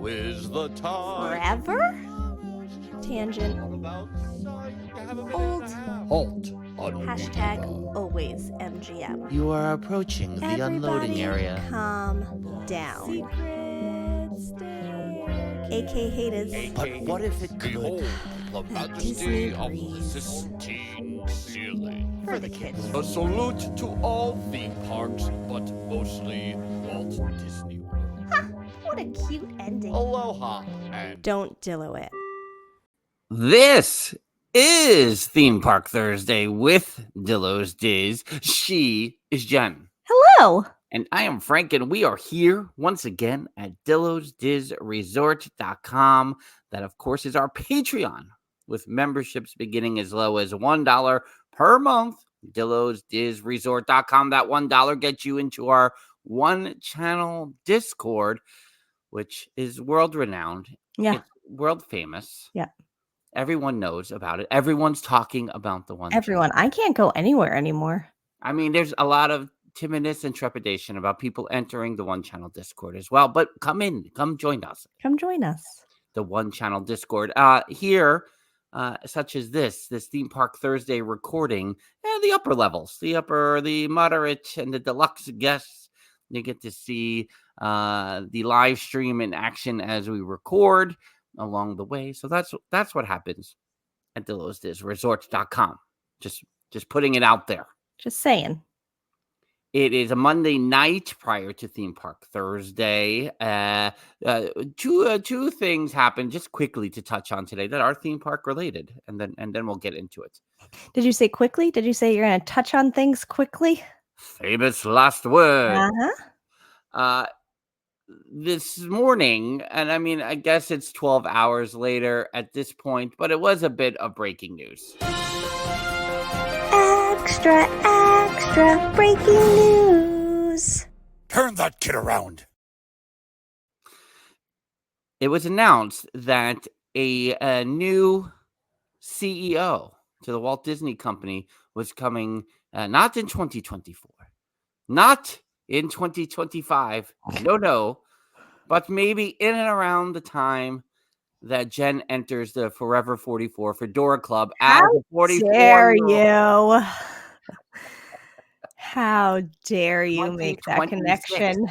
Now is the time. Forever? Tangent. Old. Halt. Hashtag always MGM. You are approaching the unloading area. Calm down. AK haters. But what if it could? Behold the majesty of the Sistine Ceiling. For the kids. A salute to all theme parks, but mostly Walt Disney World. Ha! What a cute ending. Aloha and Don't Dillo it. This is Theme Park Thursday with Dillo's Diz. She is Jen. Hello. And I am Frank, and we are here once again at DillosDizResort.com. That, of course, is our Patreon, with memberships beginning as low as $1 per month. DillosDizResort.com. That $1 gets you into our one-channel Discord, which is world-renowned. Yeah. It's world-famous. Yeah. Everyone knows about it. Everyone's talking about the one. Everyone. I can't go anywhere anymore. I mean, there's a lot of timidness and trepidation about people entering the one channel Discord as well. But come join us. Come join us. The one channel Discord. Here, such as this Theme Park Thursday recording, the upper levels, the moderate, and the deluxe guests. You get to see the live stream in action as we record along the way. So that's what happens at DillosDizResort.com. Just putting it out there. Just saying. It is a Monday night prior to Theme Park Thursday. Two things happened just quickly to touch on today that are theme park related, and then we'll get into it. Did you say quickly? Did you say you're going to touch on things quickly? Famous last word. Uh-huh. This morning, and I mean, I guess it's 12 hours later at this point, but it was a bit of breaking news. Extra breaking news. turn that kid around. It was announced that a new CEO to the Walt Disney Company was coming not in 2024, not in 2025, no, but maybe in and around the time that Jen enters the Forever 44 Fedora Club as a 44. How dare you? How dare you make that connection?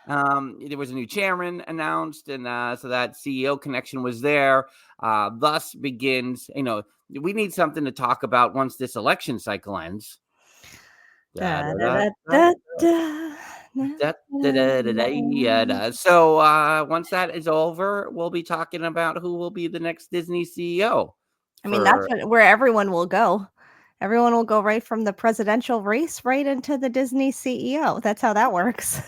There was a new chairman announced, and so that CEO connection was there. Thus begins, we need something to talk about once this election cycle ends. So once that is over, we'll be talking about who will be the next Disney CEO. I mean, that's where everyone will go. Everyone will go right from the presidential race right into the Disney CEO. That's how that works.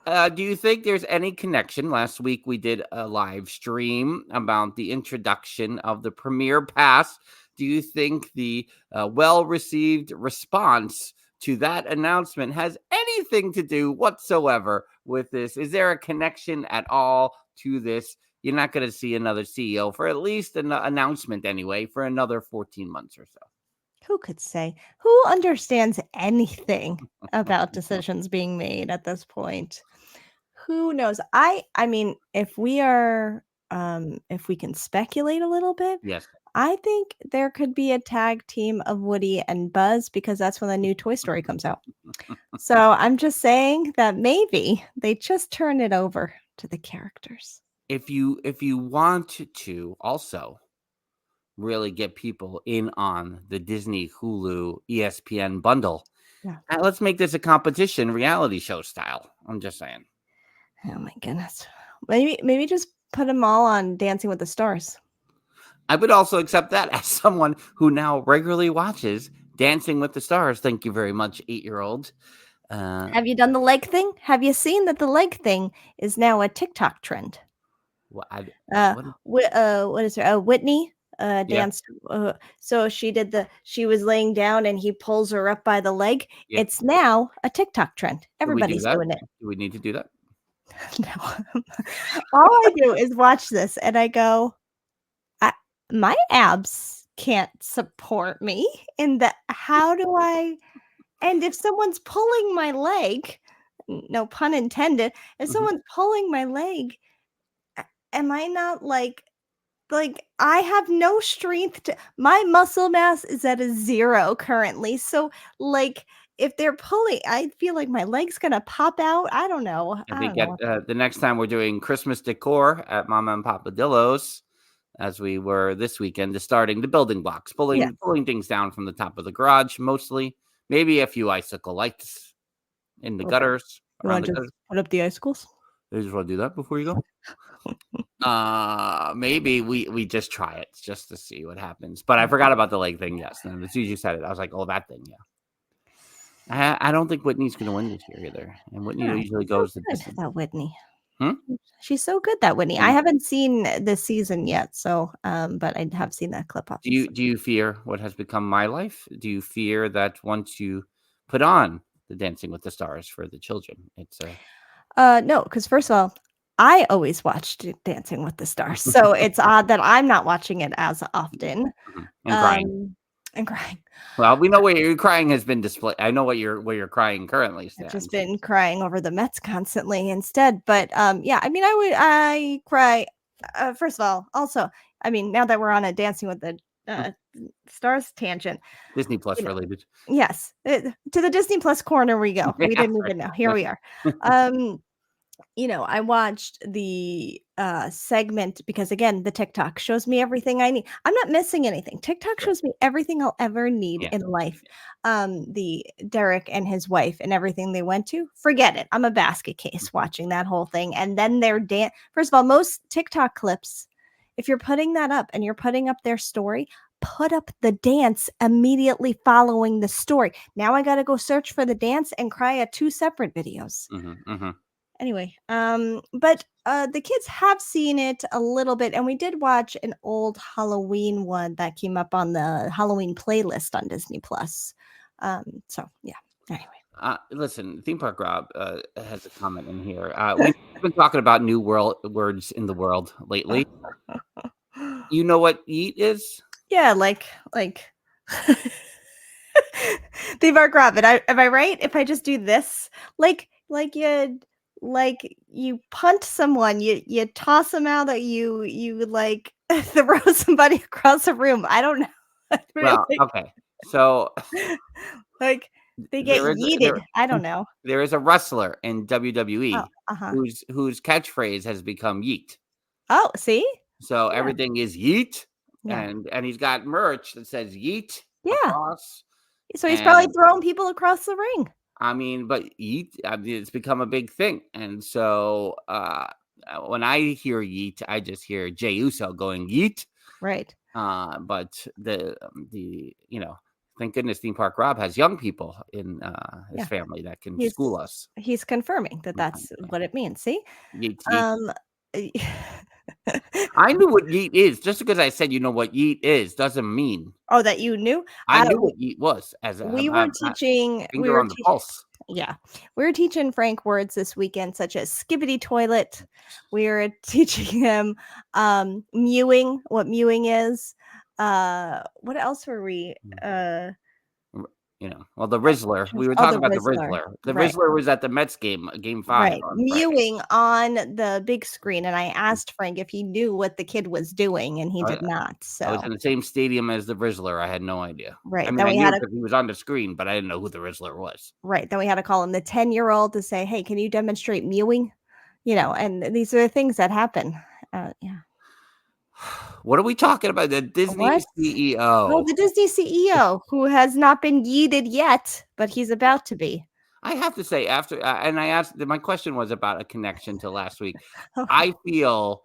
Do you think there's any connection? Last week we did a live stream about the introduction of the Premier Pass. Do you think the well-received response to that announcement has anything to do whatsoever with this? Is there a connection at all to this? You're not going to see another CEO for at least an announcement anyway for another 14 months or so. Who could say? Who understands anything about decisions being made at this point? Who knows? I mean, if we can speculate a little bit, yes, I think there could be a tag team of Woody and Buzz because that's when the new Toy Story comes out. So I'm just saying that maybe they just turn it over to the characters. If you want to also really get people in on the Disney Hulu ESPN bundle, let's make this a competition reality show style. I'm just saying. Oh my goodness. Maybe just put them all on Dancing with the Stars. I would also accept that as someone who now regularly watches Dancing with the Stars. Thank you very much, 8-year-old. Have you done the leg thing? Have you seen that the leg thing is now a TikTok trend? What is her? Whitney danced. So she was laying down and he pulls her up by the leg. Yeah. It's now a TikTok trend. Everybody's doing it. Do we need to do that? No. All I do is watch this and I go, my abs can't support me in the, how do I, and if someone's pulling my leg, no pun intended, if Mhm. someone's pulling my leg, am I not like I have no strength to my muscle mass is at a 0 currently. So like if they're pulling, I feel like my leg's gonna pop out. I don't know. I I think don't know. the next time we're doing Christmas decor at Mama and Papa Dillo's, as we were this weekend, is starting the building blocks, Yeah. pulling things down from the top of the garage, mostly. Maybe a few icicle lights in the Okay. gutters, You around want the to gutters. just put up the icicles? You just want to do that before you go? Maybe we just try it just to see what happens. But I forgot about the leg thing. Yes, and as soon as you said it, I was like, "Oh, that thing." Yeah, I don't think Whitney's going to win this year either. And Whitney Yeah, usually she's so goes to good, Disney. that Whitney. Hmm? She's so good, that Whitney. I Mm. haven't seen this season yet, so but I have seen that clip. Obviously. Do you fear what has become my life? Do you fear that once you put on the Dancing with the Stars for the children, it's No, because first of all, I always watched Dancing with the Stars, so it's odd that I'm not watching it as often. and crying? And crying. Well, we know where your crying has been displayed. I know where your crying currently I've stands. just been crying over the Mets constantly instead. But yeah, I mean, I cry. First of all, also, I mean, now that we're on a Dancing with the Stars tangent, Disney Plus you know, related. yes, to the Disney Plus corner we go. We Yeah, didn't even know. Here we are. I watched the segment because again, the TikTok shows me everything I need. I'm not missing anything. TikTok shows me everything I'll ever need Yeah. in life. The Derek and his wife and everything they went to, forget it. I'm a basket case watching that whole thing. And then their dance. First of all, most TikTok clips, if you're putting that up and you're putting up their story, put up the dance immediately following the story. Now I got to go search for the dance and cry at 2 separate videos. Anyway, but the kids have seen it a little bit, and we did watch an old Halloween one that came up on the Halloween playlist on Disney Plus. So yeah. Anyway, Listen, Theme Park Rob has a comment in here. We've been talking about new words in the world lately. You know what yeet is? yeah, like the Mark Rabbit. Am I right? If I just do this, like you punt someone, you toss them out, that you like throw somebody across a room. I don't know. Well, okay. So like they get yeeted. I don't know. There is a wrestler in WWE Uh-huh. whose catchphrase has become yeet. Oh, see? So everything is yeet, Yeah. and he's got merch that says yeet Yeah. across. So he's probably throwing people across the ring. I mean, but yeet, it's become a big thing. And so when I hear yeet, I just hear Jey Uso going yeet. Right. But the thank goodness Theme Park Rob has young people in his family that can school us. He's confirming that that's what it means. See? Yeet, yeet. I knew what yeet is. Just because I said you know what yeet is doesn't mean. Oh, that you knew? I knew what yeet was. We were teaching. Finger on the pulse. Yeah, we were teaching Frank words this weekend, such as skibbity toilet. We were teaching him mewing, what mewing is. What else were we? Well, the Rizzler. We were talking about the Rizzler. The right. Rizzler was at the Mets game 5. Right, mewing on the big screen, and I asked Frank if he knew what the kid was doing, and he did not. So I was in the same stadium as the Rizzler. I had no idea. Right. I mean, I knew because he was on the screen, but I didn't know who the Rizzler was. Right. Then we had to call him the 10-year-old to say, "Hey, can you demonstrate mewing?" And these are the things that happen. Yeah. What are we talking about? The Disney CEO. Oh, the Disney CEO who has not been yeeted yet, but he's about to be. I have to say, after and I asked, my question was about a connection to last week. I feel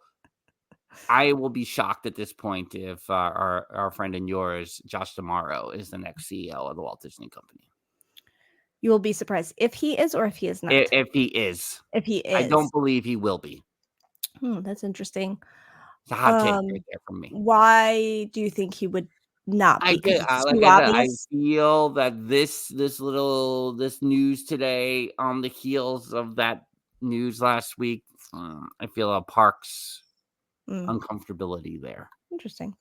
I will be shocked at this point if our friend and yours, Josh D'Amaro, is the next CEO of the Walt Disney Company. You will be surprised if he is or if he is not. If he is. If he is. I don't believe he will be. That's interesting. It's a hot take right there from me. Why do you think he would not be? I feel that this news today, on the heels of that news last week, I feel a Parks uncomfortability there. Interesting.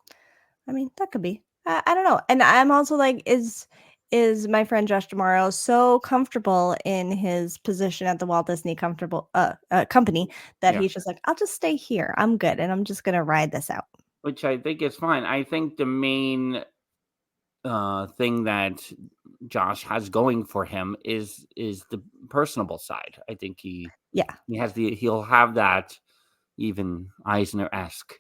I mean, that could be. I don't know. And I'm also like, is is my friend Josh Tomorrow so comfortable in his position at the Walt Disney company that Yeah. he's just like, I'll just stay here. I'm good, and I'm just gonna ride this out. Which I think is fine. I think the main thing that Josh has going for him is the personable side. I think he'll have that even Eisner-esque,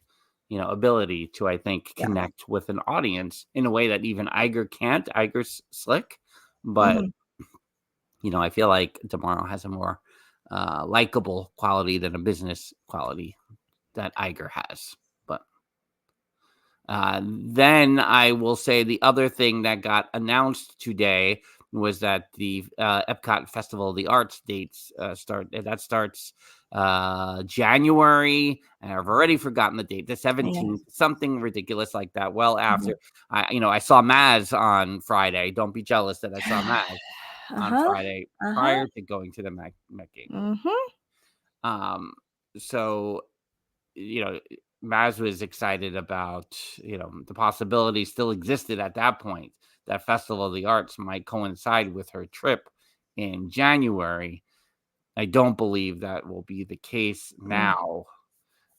ability to, I think, Yeah. connect with an audience in a way that even Iger can't. Iger's slick, but I feel like Tomorrow has a more likable quality than a business quality that Iger has. But then I will say the other thing that got announced today was that the Epcot Festival of the Arts dates starts January, and I've already forgotten the date, the 17th, something ridiculous like that. Well, after I saw Maz on Friday. Don't be jealous that I saw Maz on Friday prior to going to the Met game. So Maz was excited about, the possibility still existed at that point that Festival of the Arts might coincide with her trip in January. I don't believe that will be the case now.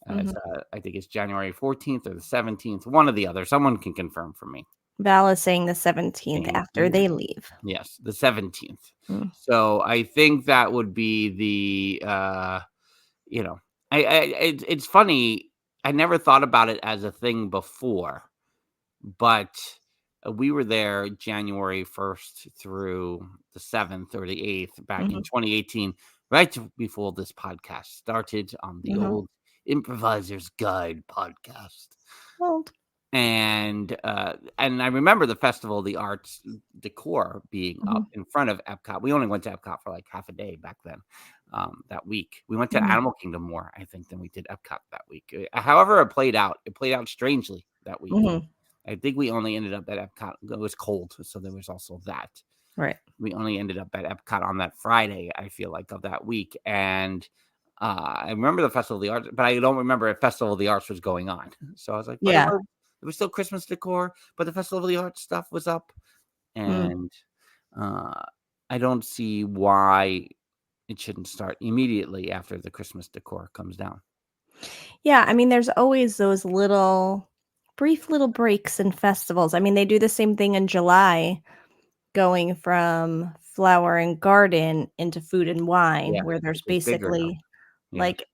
I think it's January 14th or the 17th, one or the other. Someone can confirm for me. Val is saying the 17th after they leave. Yes, the 17th. So I think that would be the, it's funny. I never thought about it as a thing before, but we were there January 1st through the 7th or the 8th back in 2018, right before this podcast started on the old Improviser's Guide podcast. And I remember the Festival of the Arts decor being up in front of Epcot. We only went to Epcot for like half a day back then. That week we went to Animal Kingdom more, I think, than we did Epcot that week. However, it played out strangely that week. I think we only ended up at Epcot. It was cold, so there was also that. Right. We only ended up at Epcot on that Friday, I feel like, of that week. And I remember the Festival of the Arts, but I don't remember if Festival of the Arts was going on. So I was like, whatever. It was still Christmas decor, but the Festival of the Arts stuff was up. And I don't see why it shouldn't start immediately after the Christmas decor comes down. Yeah, I mean, there's always those brief little breaks in festivals. I mean, they do the same thing in July, going from flower and garden into food and wine, where there's basically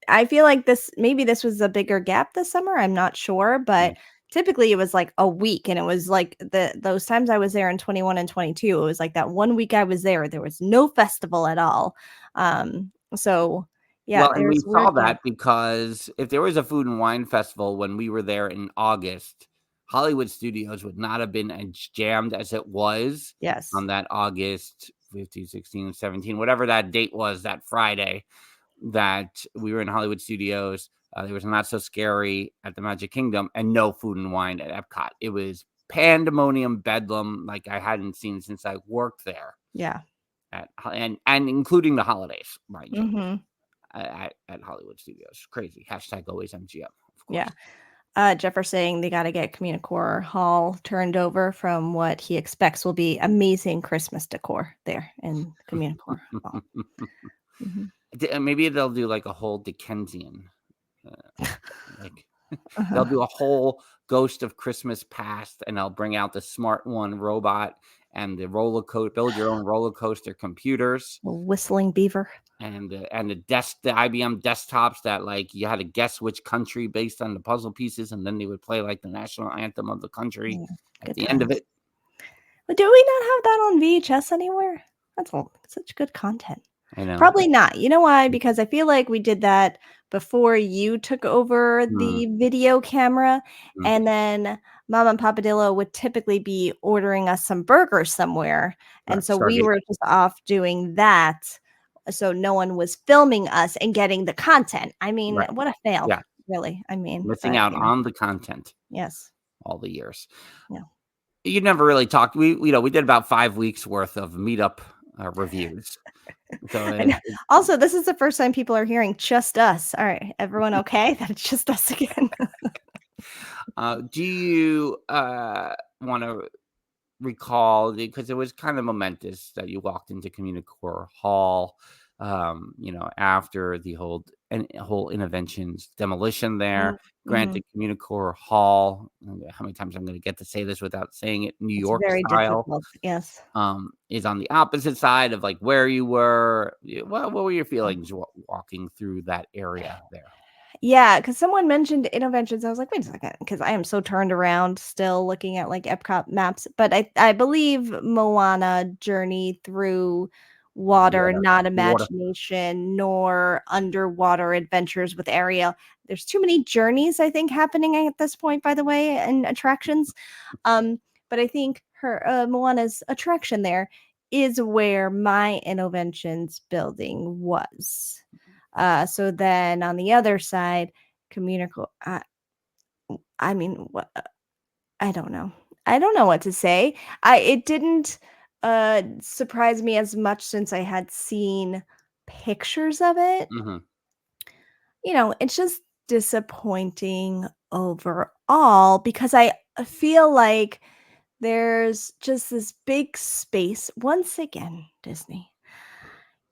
I feel like this was a bigger gap this summer. I'm not sure, but typically it was like a week, and it was like those times I was there in 21 and 22, it was like that 1 week I was there was no festival at all. So yeah, well, and we saw that because if there was a food and wine festival when we were there in August, Hollywood Studios would not have been as jammed as it was on that August 15, 16, 17, whatever that date was, that Friday that we were in Hollywood Studios. There was Not So Scary at the Magic Kingdom and no food and wine at Epcot. It was pandemonium, bedlam like I hadn't seen since I worked there. Yeah. And including the holidays, mind you, at Hollywood Studios. Crazy. # always MGM, of course. Yeah. Jeff are saying they got to get Communicore Hall turned over from what he expects will be amazing Christmas decor there in Communicore Hall. Maybe they'll do like a whole Dickensian, they'll do a whole Ghost of Christmas Past, and they'll bring out the Smart One robot and the build your own roller coaster computers, a whistling beaver, and the IBM desktops that like you had to guess which country based on the puzzle pieces, and then they would play like the national anthem of the country at the end of it. But do we not have that on VHS anywhere? That's such good content. I know. Probably not. You know why? Because I feel like we did that before you took over the video camera, and then Mom and Papa Dillo would typically be ordering us some burgers somewhere, and so we were just off doing that, so no one was filming us and getting the content. I mean, what a fail! Yeah. Really. I mean, missing out on the content. Yes. All the years. Yeah. You never really talked. We did about 5 weeks worth of meetup reviews. So also, this is the first time people are hearing just us. All right, everyone okay? That it's just us again. Do you want to recall, because it was kind of momentous that you walked into Communicore Hall, after the whole Interventions demolition there. Mm-hmm. Granted, Communicore Hall, how many times I'm going to get to say this without saying it, New It's York very style, difficult. Yes. is on the opposite side of like where you were. What were your feelings walking through that area there? Yeah, because someone mentioned Interventions. I was like, wait a second, because I am so turned around still looking at like Epcot maps. But I believe Moana Journey Through Water, not Water. Imagination, nor Underwater Adventures with Ariel. There's too many journeys, I think, happening at this point, by the way, and attractions. But I think her Moana's attraction there is where my Interventions building was. So then on the other side, communicable. I mean, what? I don't know. I don't know what to say. It didn't surprise me as much since I had seen pictures of it. Mm-hmm. It's just disappointing overall because I feel like there's just this big space. Once again, Disney,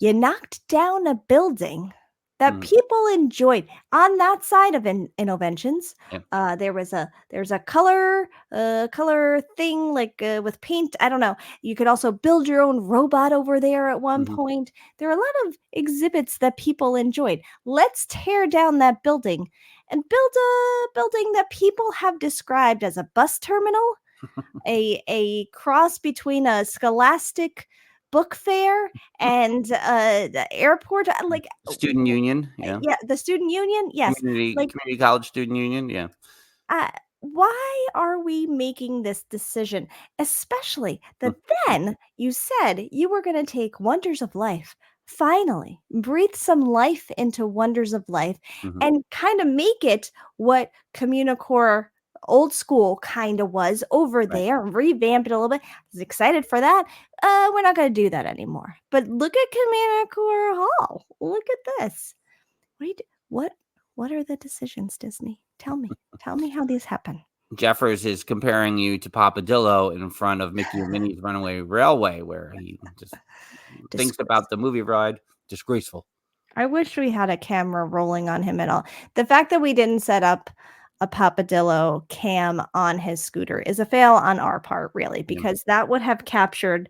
you knocked down a building that people enjoyed on that side of Interventions. Yeah. There's a color thing like with paint. I don't know. You could also build your own robot over there at one point. There are a lot of exhibits that people enjoyed. Let's tear down that building and build a building that people have described as a bus terminal, a cross between a Scholastic book fair and the airport, like Student union, yeah, the student union, yes, community college student union, yeah. Why are we making this decision, especially that then you said you were going to take Wonders of Life, finally breathe some life into Wonders of Life, and kind of make it what Communicore old school kind of was over there, and revamp it a little bit. I was excited for that. We're not going to do that anymore. But look at Communicore Hall. Look at this. What are the decisions, Disney? Tell me how these happen. Jeffers is comparing you to Papa Dillo in front of Mickey and Minnie's Runaway Railway, where he just thinks about the movie ride. Disgraceful. I wish we had a camera rolling on him at all. The fact that we didn't set up a Papadillo cam on his scooter is a fail on our part, really, because that would have captured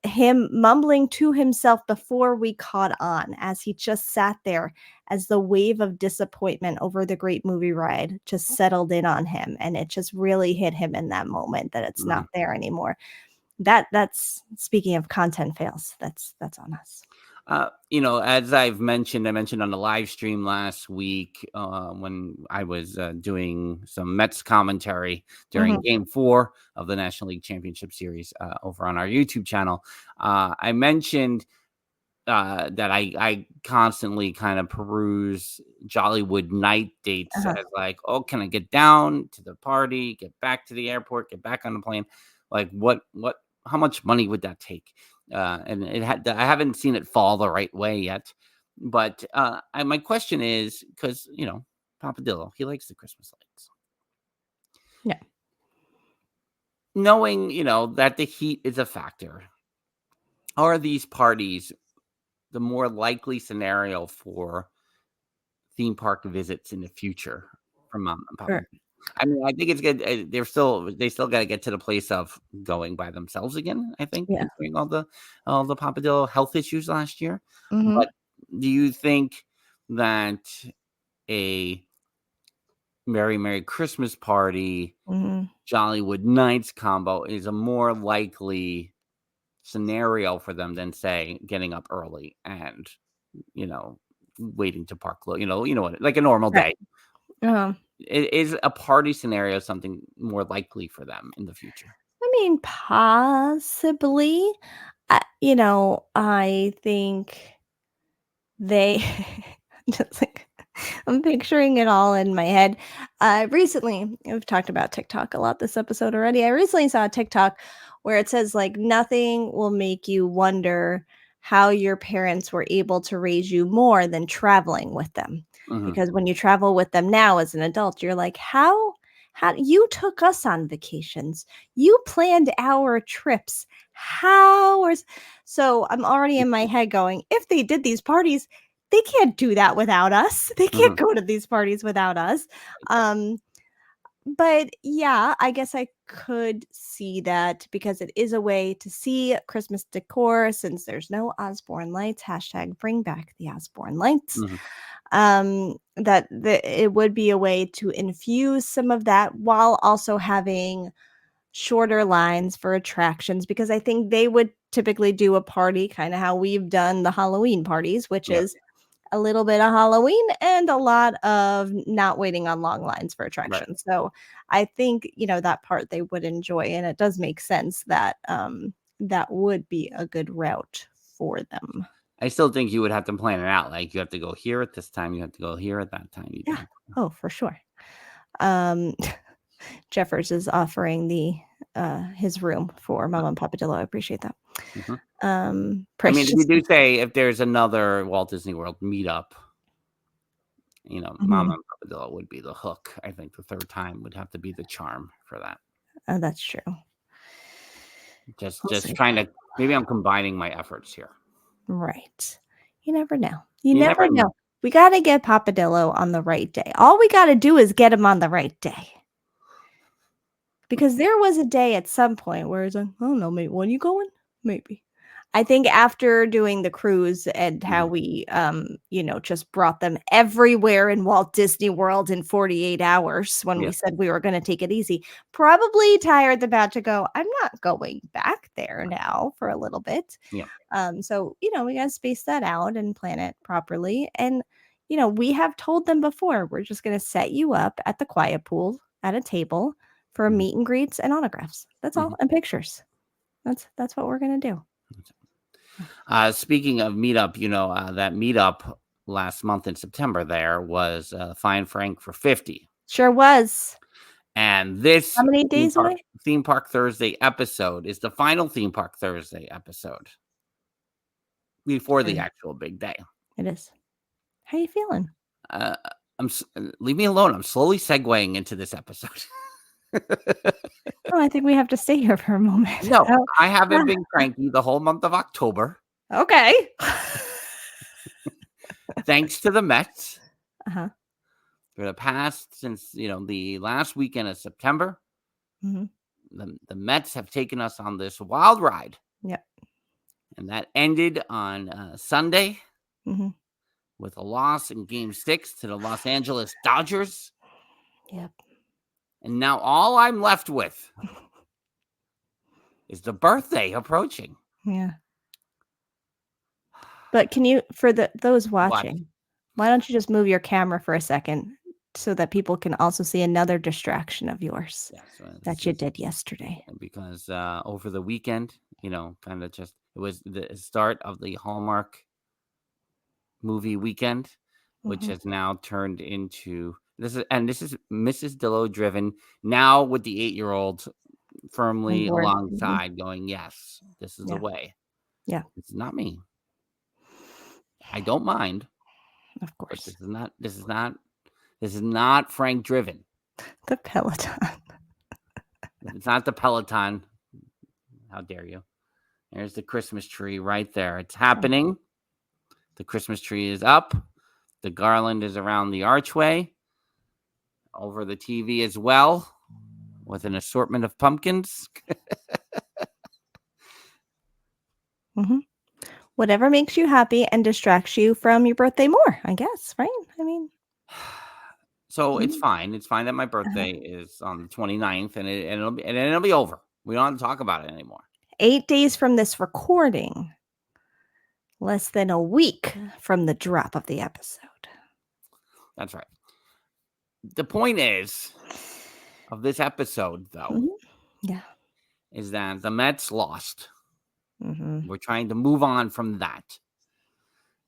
him mumbling to himself before we caught on, as he just sat there as the wave of disappointment over the great movie ride just settled in on him, and it just really hit him in that moment that it's not there anymore. That's speaking of content fails, that's on us. As I mentioned on the live stream last week when I was doing some Mets commentary during Game 4 of the National League Championship Series over on our YouTube channel. I mentioned that I constantly kind of peruse Jollywood night dates as like, oh, can I get down to the party, get back to the airport, get back on the plane? Like how much money would that take? And I haven't seen it fall the right way yet, but my question is, because Papa Dillo, he likes the Christmas lights. Yeah. Knowing that the heat is a factor, are these parties the more likely scenario for theme park visits in the future from Mom and Papa? Sure. I mean, I think it's good. They still got to get to the place of going by themselves again. I think during all the Papadillo health issues last year. But do you think that a Merry Christmas Party, Jollywood Nights combo is a more likely scenario for them than, say, getting up early and waiting to park low? What, like a normal day. Is a party scenario something more likely for them in the future? I mean, possibly. I think they just like, I'm picturing it all in my head. Recently, we've talked about TikTok a lot this episode already. I recently saw a TikTok where it says like, nothing will make you wonder how your parents were able to raise you more than traveling with them. Because when you travel with them now as an adult, you're like, how How you took us on vacations. You planned our trips. So I'm already in my head going, if they did these parties, they can't do that without us. They can't go to these parties without us. But yeah, I guess I could see that because it is a way to see Christmas decor since there's no Osborne lights. # bring back the Osborne lights. That it would be a way to infuse some of that while also having shorter lines for attractions, because I think they would typically do a party kind of how we've done the Halloween parties, which is a little bit of Halloween and a lot of not waiting on long lines for attractions. So I think, that part they would enjoy, and it does make sense that that would be a good route for them. I still think you would have to plan it out. Like, you have to go here at this time. You have to go here at that time. Yeah. Oh, for sure. Jeffers is offering his room for Mama and Papa Dillo. I appreciate that. I mean, we do say if there's another Walt Disney World meetup, Mama and Papa Dillo would be the hook. I think the third time would have to be the charm for that. Oh, that's true. Just trying to, maybe I'm combining my efforts here. Right. You never know. You never know. We got to get Papa Dillo on the right day. All we got to do is get him on the right day. Because there was a day at some point where it's like, I don't know, maybe when you going? Maybe. I think after doing the cruise and how we, just brought them everywhere in Walt Disney World in 48 hours when we said we were going to take it easy, probably tired about to go, I'm not going back there now for a little bit. So, we got to space that out and plan it properly. And, we have told them before, we're just going to set you up at the quiet pool at a table for meet and greets and autographs. That's all. And pictures. That's what we're going to do. Speaking of meetup, that meetup last month in September there was Fine Frank for 50. Sure was. And this how many days away? Theme Park Thursday episode is the final Theme Park Thursday episode before the actual big day. It is. How you feeling? Leave me alone. I'm slowly segueing into this episode. I think we have to stay here for a moment. No, I haven't been cranky the whole month of October. Okay. Thanks to the Mets. For the past, since, the last weekend of September, the Mets have taken us on this wild ride. Yep. And that ended on Sunday with a loss in Game 6 to the Los Angeles Dodgers. Yep. And now all I'm left with is the birthday approaching. Yeah. But can you, for those watching, why don't you just move your camera for a second so that people can also see another distraction of yours that you did yesterday? Because over the weekend, kind of just, it was the start of the Hallmark movie weekend, which has now turned into... This is Mrs. Dillo driven now with the 8-year-old firmly alongside going, yes, this is the way. Yeah. It's not me. I don't mind. Of course. This is not Frank driven. The Peloton. It's not the Peloton. How dare you? There's the Christmas tree right there. It's happening. The Christmas tree is up. The garland is around the archway. Over the TV as well, with an assortment of pumpkins. Whatever makes you happy and distracts you from your birthday more, I guess, right? I mean, so it's fine. It's fine that my birthday is on the 29th, and it'll be over. We don't have to talk about it anymore. 8 days from this recording, less than a week from the drop of the episode. That's right. The point of this episode, though, is that the Mets lost. We're trying to move on from that.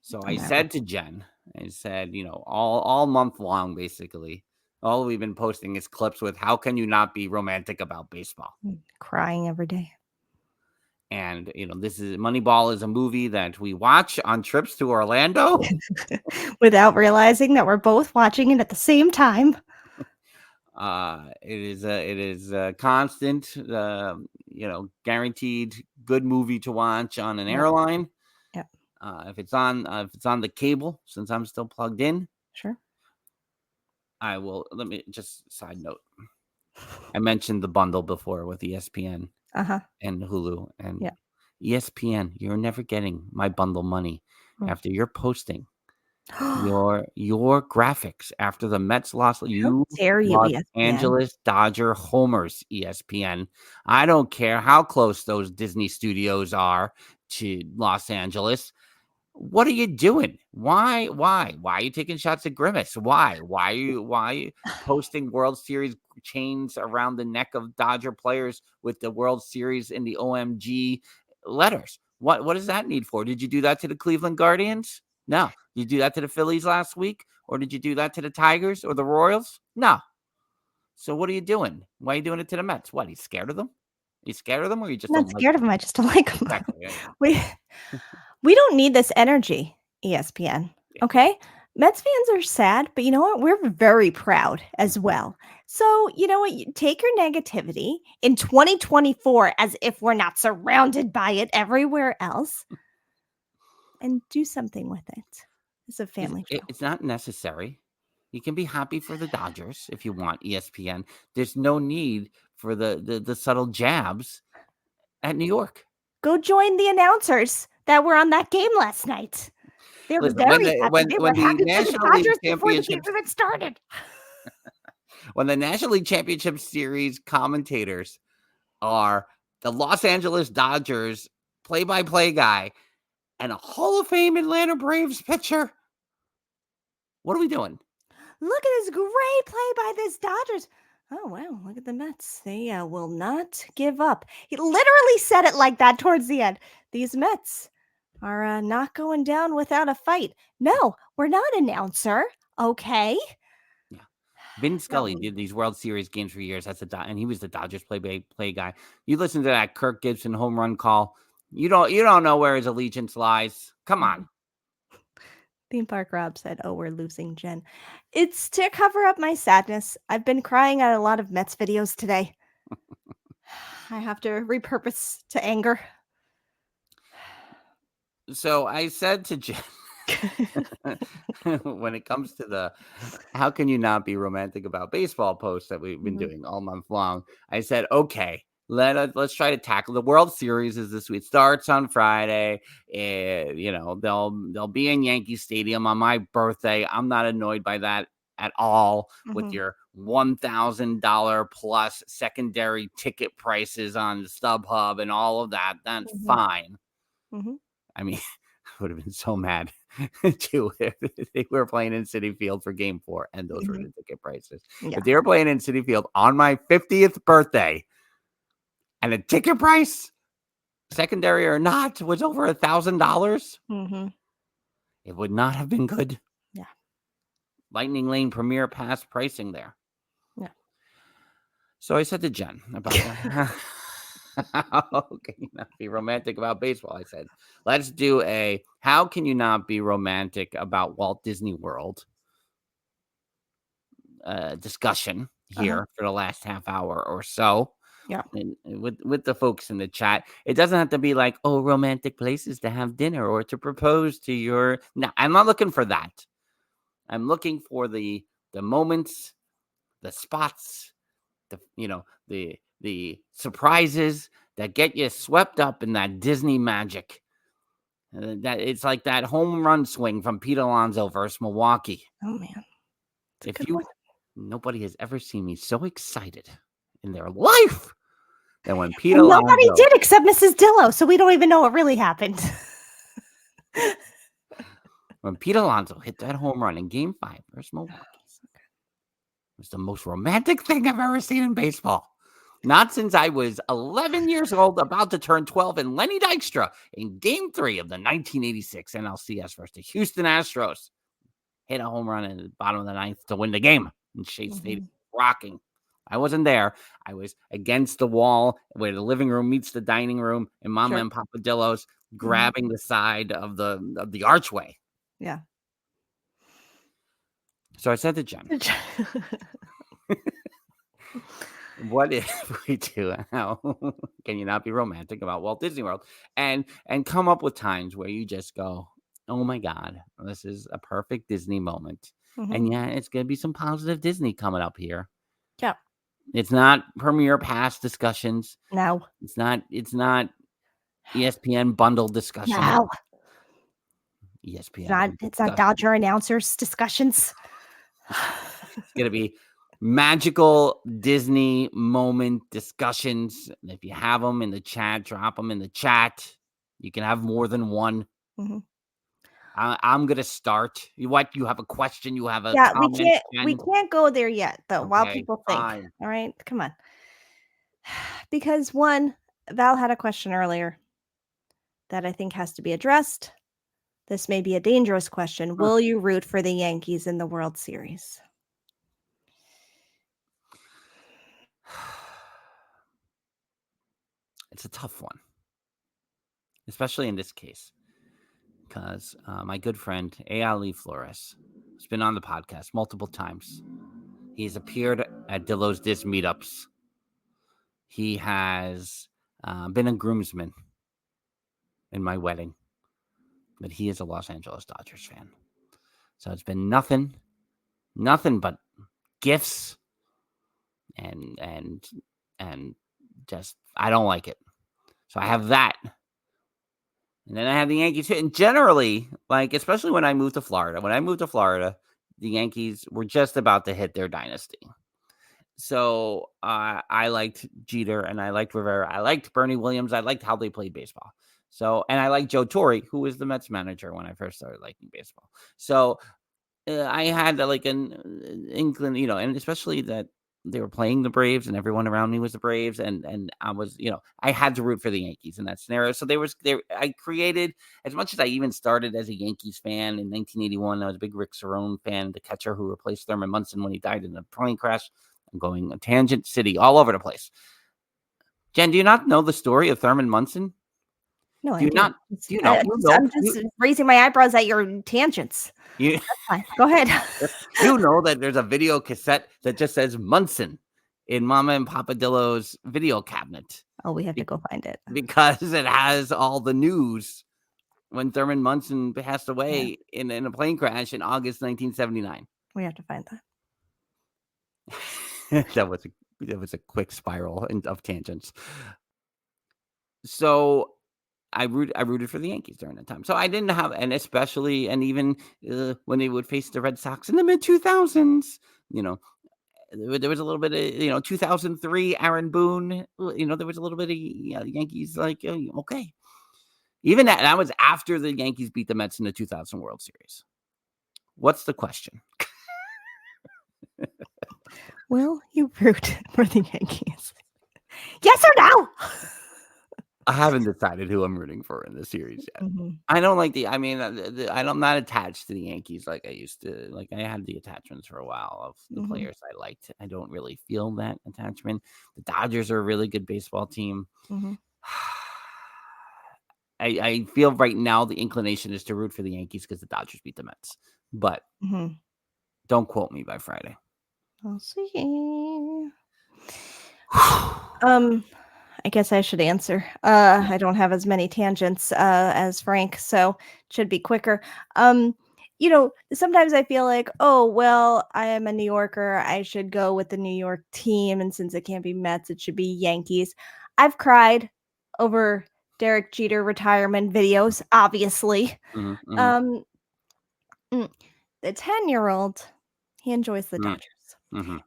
So I said to Jen, all month long, basically, all we've been posting is clips with how can you not be romantic about baseball? Crying every day. And, this is Moneyball is a movie that we watch on trips to Orlando. Without realizing that we're both watching it at the same time. It is a constant, guaranteed good movie to watch on an airline. Yep. If it's on the cable, since I'm still plugged in, Sure. I will. Let me just side note. I mentioned the bundle before with ESPN and Hulu and ESPN. You're never getting my bundle money after you're posting your graphics after the Mets lost. You dare you, Los ESPN. Angeles Dodger homers, ESPN. I don't care how close those Disney studios are to Los Angeles. What are you doing? Why are you taking shots at Grimace? Why are you posting World Series chains around the neck of Dodger players with the World Series in the OMG letters? What does that need for? Did you do that to the Cleveland Guardians? No. Did you do that to the Phillies last week? Or did you do that to the Tigers or the Royals? No. So what are you doing? Why are you doing it to the Mets? What, are you scared of them? Are you scared of them, or you just I'm not scared of them? I just don't like them. Exactly. Yeah. We don't need this energy, ESPN. Okay? Mets fans are sad, but you know what? We're very proud as well. So, you know what? You take your negativity in 2024 as if we're not surrounded by it everywhere else and do something with it. It's a family show. It's not necessary. You can be happy for the Dodgers if you want, ESPN. There's no need for the subtle jabs at New York. Go join the announcers that were on that game last night. They were very happy. They were happy for the Dodgers before the game even started. When the National League Championship Series commentators are the Los Angeles Dodgers play-by-play guy and a Hall of Fame Atlanta Braves pitcher, what are we doing? Look at this great play by this Dodgers. Oh, wow. Look at the Mets. They will not give up. He literally said it like that towards the end. These Mets are not going down without a fight. No, we're not, announcer. Okay. Yeah. Vin Scully did these World Series games for years. And he was the Dodgers play guy. You listen to that Kirk Gibson home run call. You don't know where his allegiance lies. Come on. Theme Park Rob said, "Oh, we're losing Jen. It's to cover up my sadness. I've been crying at a lot of Mets videos today. I have to repurpose to anger." So I said to Jen, when it comes to the how can you not be romantic about baseball posts that we've been doing all month long, I said, okay, let's try to tackle the World Series. Is this week? It starts on Friday. They'll be in Yankee Stadium on my birthday. I'm not annoyed by that at all with your $1,000 plus secondary ticket prices on StubHub and all of that. That's fine. I mean, I would have been so mad too if they were playing in Citi Field for Game 4 and those were the ticket prices. Yeah. If they were playing in Citi Field on my 50th birthday and the ticket price, secondary or not, was over $1,000, it would not have been good. Yeah. Lightning Lane Premier Pass pricing there. Yeah. So I said to Jen about that. How can you not be romantic about baseball? I said, let's do a how can you not be romantic about Walt Disney World discussion here for the last half hour or so. Yeah. And with the folks in the chat. It doesn't have to be like, oh, romantic places to have dinner or to propose to your. No, I'm not looking for that. I'm looking for the moments, the spots, the surprises that get you swept up in that Disney magic. That it's like that home run swing from Pete Alonso versus Milwaukee. Oh man. Nobody has ever seen me so excited in their life than when Pete Alonso. Nobody did except Mrs. Dillo, so we don't even know what really happened. When Pete Alonso hit that home run in Game 5 versus Milwaukee. It was the most romantic thing I've ever seen in baseball. Not since I was 11 years old, about to turn 12, and Lenny Dykstra in Game 3 of the 1986 NLCS versus the Houston Astros hit a home run in the bottom of the ninth to win the game in Shea Stadium, rocking. I wasn't there. I was against the wall where the living room meets the dining room in Mama and Papa Dillo's, grabbing the side of the archway. Yeah. So I said to Jen, What if we do? How can you not be romantic about Walt Disney World and come up with times where you just go, "Oh my God, this is a perfect Disney moment," and yeah, it's gonna be some positive Disney coming up here. Yeah. It's not Premiere Pass discussions. No. It's not ESPN bundle discussion. No. ESPN. It's not Dodger announcers discussions. It's gonna be magical Disney moment discussions. And if you have them in the chat, drop them in the chat. You can have more than one. Mm-hmm. I'm gonna start. You have a question? You have a comment? We can't go there yet though. Okay, while people think. fine. All right, come on. Because one, Val had a question earlier that I think has to be addressed. This may be a dangerous question. Will you root for the Yankees in the World Series? It's a tough one, especially in this case, because my good friend Ali Flores has been on the podcast multiple times. He's appeared at Dillo's Diz meetups. He has been a groomsman in my wedding, but he is a Los Angeles Dodgers fan. So it's been nothing but gifts and just I don't like it. So I have that. And then I have the Yankees too. And generally, like, especially when I moved to Florida, the Yankees were just about to hit their dynasty. So I liked Jeter and I liked Rivera. I liked Bernie Williams. I liked how they played baseball. So, and I liked Joe Torre, who was the Mets manager when I first started liking baseball. So I had like an inkling, and especially that they were playing the Braves and everyone around me was the Braves. And I was, I had to root for the Yankees in that scenario. So I created, as much as I even started as a Yankees fan in 1981, I was a big Rick Cerrone fan, the catcher who replaced Thurman Munson when he died in a plane crash. I'm going a tangent city all over the place. Jen, do you not know the story of Thurman Munson? No, I do. You know? I'm just raising my eyebrows at your tangents. That's fine. Go ahead. You know that there's a video cassette that just says Munson in Mama and Papa Dillo's video cabinet. Oh, we have to go find it. Because it has all the news when Thurman Munson passed away in a plane crash in August 1979. We have to find that. That was a quick spiral of tangents. So I rooted for the Yankees during that time. So I didn't have, and especially, and even when they would face the Red Sox in the mid 2000s, there was a little bit of, 2003 Aaron Boone, there was a little bit of Yankees like, okay. Even that was after the Yankees beat the Mets in the 2000 World Series. What's the question? Will you root for the Yankees? Yes or no? I haven't decided who I'm rooting for in this series yet. Mm-hmm. I don't like I'm not attached to the Yankees like I used to. Like I had the attachments for a while of the players I liked. I don't really feel that attachment. The Dodgers are a really good baseball team. Mm-hmm. I feel right now the inclination is to root for the Yankees because the Dodgers beat the Mets. But don't quote me by Friday. I'll see. I guess I should answer. I don't have as many tangents as Frank, so it should be quicker. Sometimes I feel like, oh, well, I am a New Yorker. I should go with the New York team. And since it can't be Mets, it should be Yankees. I've cried over Derek Jeter retirement videos, obviously. The 10-year-old, he enjoys the Dodgers.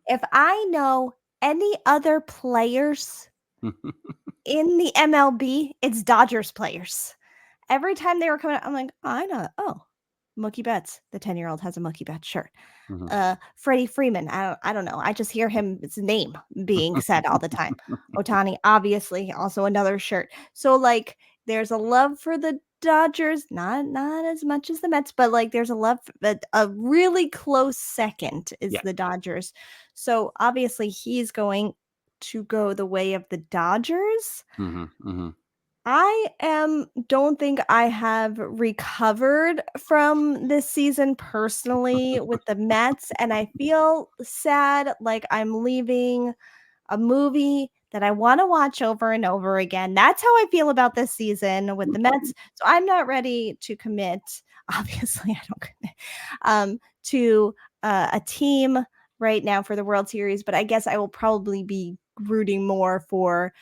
If I know any other players in the MLB, it's Dodgers players. Every time they were coming out, I'm like, I know. Oh, Mookie Betts. The 10-year-old has a Mookie Betts shirt. Freddie Freeman. I don't know. I just hear his name being said all the time. Ohtani, obviously, also another shirt. So like, there's a love for the Dodgers, not as much as the Mets, but like there's a love, a really close second is the Dodgers. So obviously he's going to go the way of the Dodgers. I don't think I have recovered from this season personally with the Mets, and I feel sad, like I'm leaving a movie that I want to watch over and over again. That's how I feel about this season with the Mets. So I'm not ready to commit. Obviously, I don't commit to a team right now for the World Series, but I guess I will probably be rooting more for,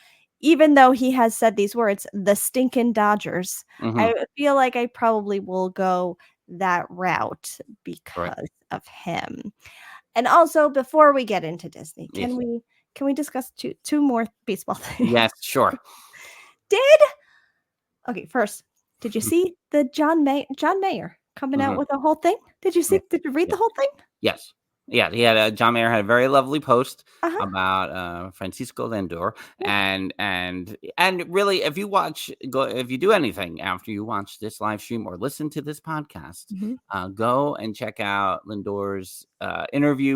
even though he has said these words, the stinking Dodgers. I feel like I probably will go that route because of him. And also, before we get into Disney, can we discuss two more baseball things? Yes, sure. First, did you see the John Mayer coming out with the whole thing? Did you read the whole thing? Yes. Yeah, he had John Mayer had a very lovely post about Francisco Lindor, and really, if you do anything after you watch this live stream or listen to this podcast, go and check out Lindor's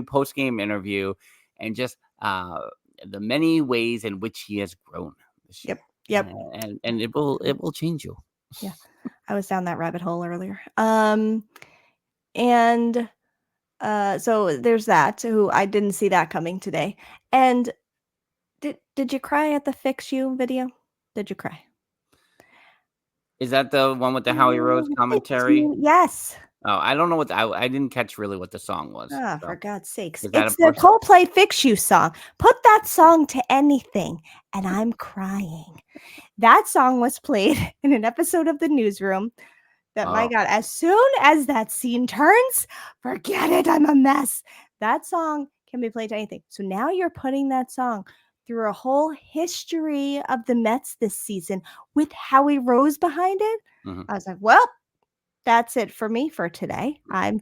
post game interview, and just the many ways in which he has grown this year. Yep. And it will change you. Yeah, I was down that rabbit hole earlier. And so there's that. Who I didn't see that coming today. And did you cry at the Fix You video? Did you cry? Is that the one with the Howie Rose commentary? Yes. Oh, I don't know I didn't catch really what the song was. Oh, for God's sakes. It's the Coldplay Fix You song. Put that song to anything, and I'm crying. That song was played in an episode of The Newsroom. My God, as soon as that scene turns, forget it, I'm a mess. That song can be played to anything. So now you're putting that song through a whole history of the Mets this season with Howie Rose behind it. I was like, well, that's it for me for today. And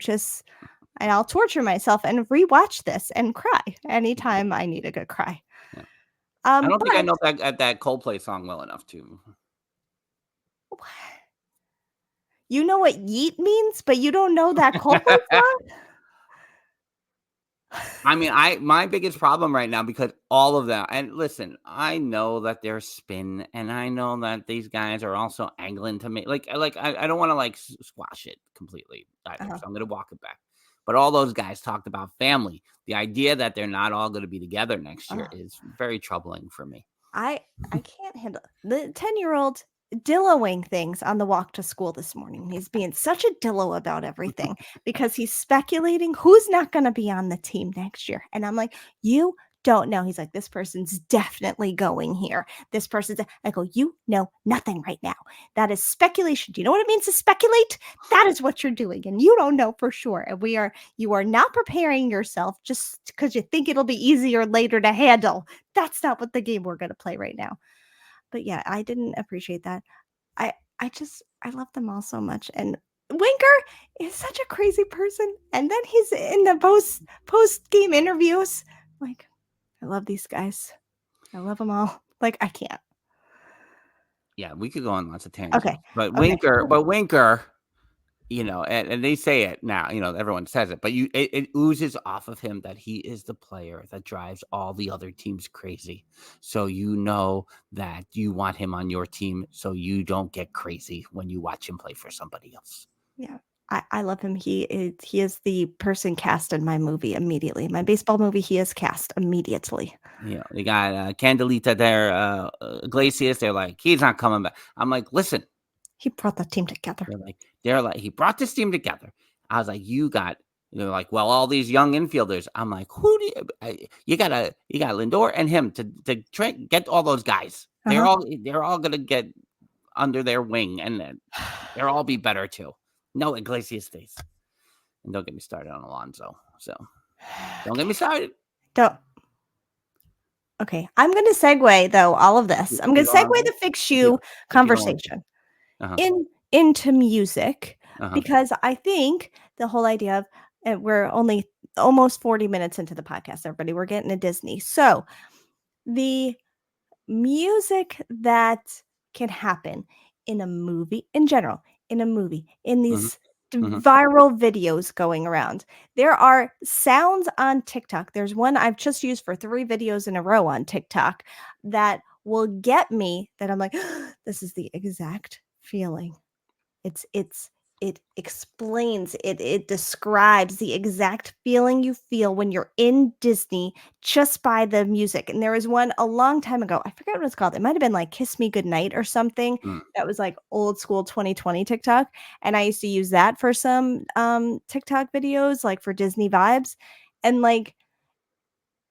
I'll torture myself and rewatch this and cry anytime I need a good cry. Yeah. I don't think I know that Coldplay song well enough to. You know what yeet means, but you don't know that Coldplay song? I mean, my biggest problem right now, because all of that, and listen, I know that there's spin, and I know that these guys are also angling to make I don't want to squash it completely either, so I'm going to walk it back. But all those guys talked about family. The idea that they're not all going to be together next year is very troubling for me. I can't handle the 10-year-old Dilloing things on the walk to school this morning. He's being such a Dillo about everything because he's speculating who's not going to be on the team next year. And I'm like, you don't know. He's like, this person's definitely going here. This person's. I go, you know nothing right now. That is speculation. Do you know what it means to speculate? That is what you're doing, and you don't know for sure. And you are not preparing yourself just because you think it'll be easier later to handle. That's not what the game we're going to play right now. But yeah, I didn't appreciate that. I love them all so much. And Winker is such a crazy person. And then he's in the post game interviews. Like, I love these guys. I love them all. Like, I can't. Yeah, we could go on lots of tangents. Okay. But Winker, you know, and they say it now, you know, everyone says it, but it oozes off of him that he is the player that drives all the other teams crazy. So you know that you want him on your team so you don't get crazy when you watch him play for somebody else. Yeah. I love him. He is the person cast in my movie immediately. My baseball movie, he is cast immediately. You know, they got Candelita there, Iglesias. They're like, he's not coming back. I'm like, listen. He brought the team together. They're like, he brought this team together. I was like, they're like, well, all these young infielders. I'm like, who do you got Lindor and him to get all those guys. They're all gonna get under their wing, and they'll all be better too. No, Iglesias stays. And don't get me started on Alonso. So don't get me started. Don't. Okay, I'm going to segue though all of this. I'm going to segue the Fix You conversation into music because I think the whole idea of we're only almost 40 minutes into the podcast, everybody. We're getting to Disney. So the music that can happen in a movie in general, in these viral videos going around. There are sounds on TikTok. There's one I've just used for 3 videos in a row on TikTok that will get me that I'm like, this is the exact feeling. It's explains it describes the exact feeling you feel when you're in Disney just by the music. And there was one a long time ago. I forget what it's called. It might have been like Kiss Me Goodnight or something. Mm. That was like old school 2020 TikTok. And I used to use that for some TikTok videos, like for Disney vibes. And like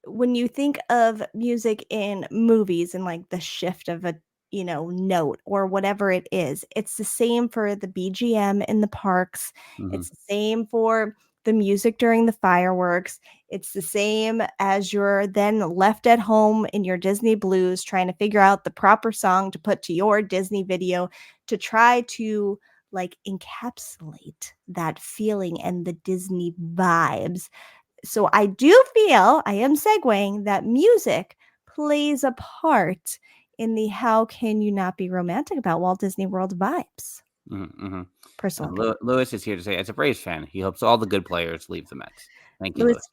when you think of music in movies and like the shift of a note or whatever it is, it's the same for the BGM in the parks. Mhm. It's the same for the music during the fireworks. It's the same as you're then left at home in your Disney blues trying to figure out the proper song to put to your Disney video to try to like encapsulate that feeling and the Disney vibes. So I do feel, I am segueing, that music plays a part in the how can you not be romantic about Walt Disney World vibes. Mhm. Personal opinion. Lewis is here to say, as a Braves fan, he hopes all the good players leave the Mets. Thank you, Lewis.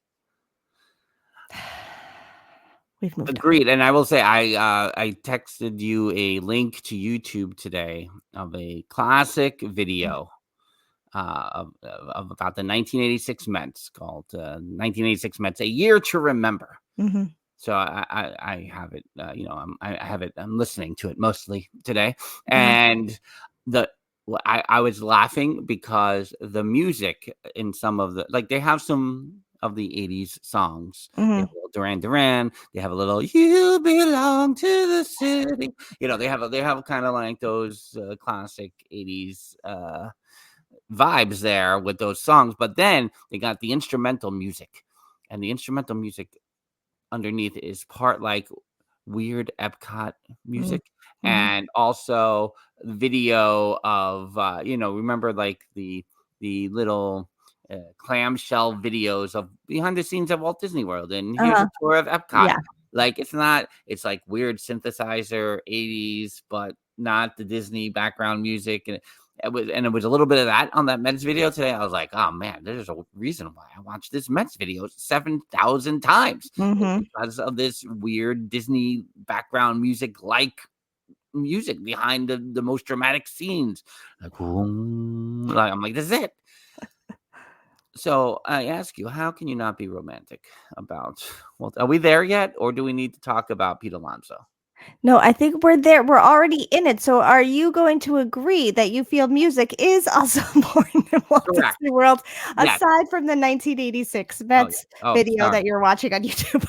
We've moved on. Agreed. And I will say, I texted you a link to YouTube today of a classic video of about the 1986 Mets called 1986 Mets, A Year to Remember. Mhm. So I have it, I have it. I'm listening to it mostly today, Mhm. and I was laughing because the music in some of the, like, they have some of the 80s songs. They have Mhm. a little Duran Duran. They have a little "You Belong to the City." They have kind of like those classic 80s vibes there with those songs. But then they got the instrumental music, and the instrumental music underneath is part like weird Epcot music, Mhm. and also video of remember like the little clamshell videos of behind the scenes of Walt Disney World, and here's a tour of Epcot. Yeah. Like, it's like weird synthesizer 80s, but not the Disney background music. And it was a little bit of that on that Mets video today. I was like, oh man, there's a reason why I watched this Mets video 7,000 times. Mhm. Because of this weird Disney background music, like music behind the most dramatic scenes. Like, I'm like, this is it. So I ask you, how can you not be romantic about? Well, are we there yet, or do we need to talk about Pete Alonso? No, I think we're there. We're already in it. So are you going to agree that you feel music is also important in Walt Correct. Disney World, Yes. aside from the 1986 Mets video sorry. that you're watching on YouTube?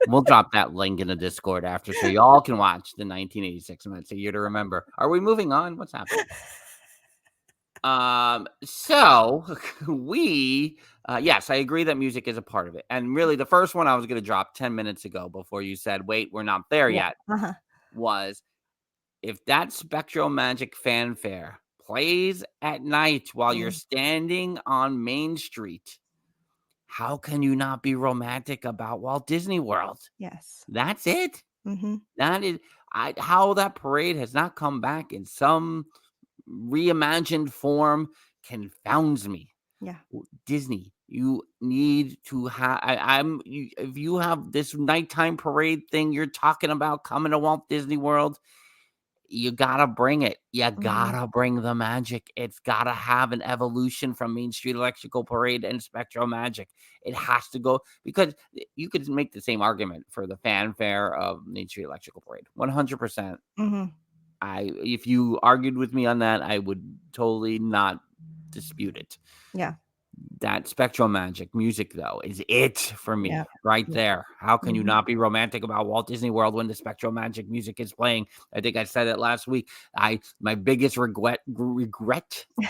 We'll drop that link in the Discord after, so y'all can watch the 1986 Mets, A Year to Remember. Are we moving on? What's happening? So we, yes, I agree that music is a part of it. And really, the first one I was going to drop 10 minutes ago before you said, wait, we're not there yet, was if that Spectral Magic fanfare plays at night while you're standing on Main Street, how can you not be romantic about Walt Disney World? Yes. That's it. Mm-hmm. That is how that parade has not come back in some reimagined form confounds me. Yeah. Disney, you need to have. If you have this nighttime parade thing you're talking about coming to Walt Disney World, you gotta bring it. You gotta bring the magic. It's gotta have an evolution from Main Street Electrical Parade and Spectral Magic. It has to go, because you could make the same argument for the fanfare of Main Street Electrical Parade. 100%. If you argued with me on that, I would totally not dispute it. Yeah. That Spectral Magic music, though, is it for me right there. How can you not be romantic about Walt Disney World when the Spectral Magic music is playing? I think I said it last week. My biggest regret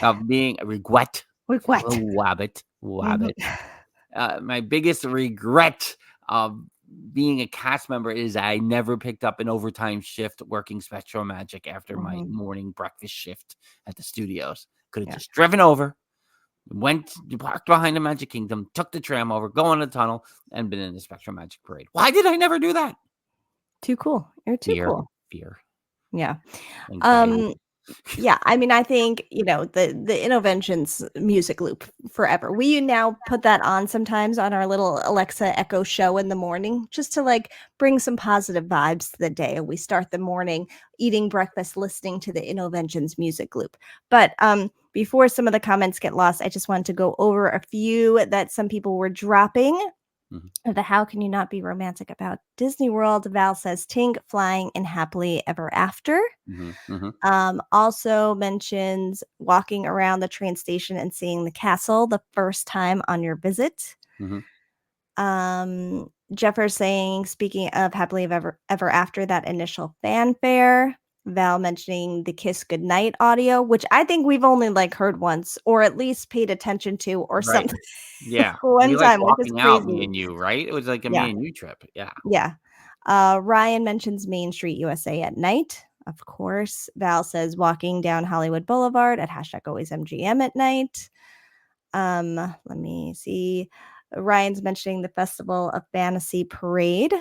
of being wabbit. My biggest regret of being a cast member is I never picked up an overtime shift working Spectral Magic after my morning breakfast shift at the studios. Could have just driven over, parked behind the Magic Kingdom, took the tram over, go in the tunnel, and been in the Spectral Magic Parade. Why did I never do that? Too cool. You're too cool. Fear. Yeah. Anxiety. Yeah, I mean, I think, the Innoventions music loop forever. We now put that on sometimes on our little Alexa Echo show in the morning, just to like bring some positive vibes to the day. We start the morning eating breakfast, listening to the Innoventions music loop. But before some of the comments get lost, I just wanted to go over a few that some people were dropping. The how can you not be romantic about Disney World? Val says Tink, flying, and happily ever after. Also mentions walking around the train station and seeing the castle the first time on your visit. Jeffer saying, speaking of happily ever after, that initial fanfare. Val mentioning the kiss goodnight audio, which I think we've only like heard once or at least paid attention to or something. Yeah. One We time, which is walking out, me crazy. and you, right? It was like a me and you trip. Yeah. Yeah. Ryan mentions Main Street USA at night. Of course. Val says walking down Hollywood Boulevard at #AlwaysMGM at night. Let me see. Ryan's mentioning the Festival of Fantasy Parade.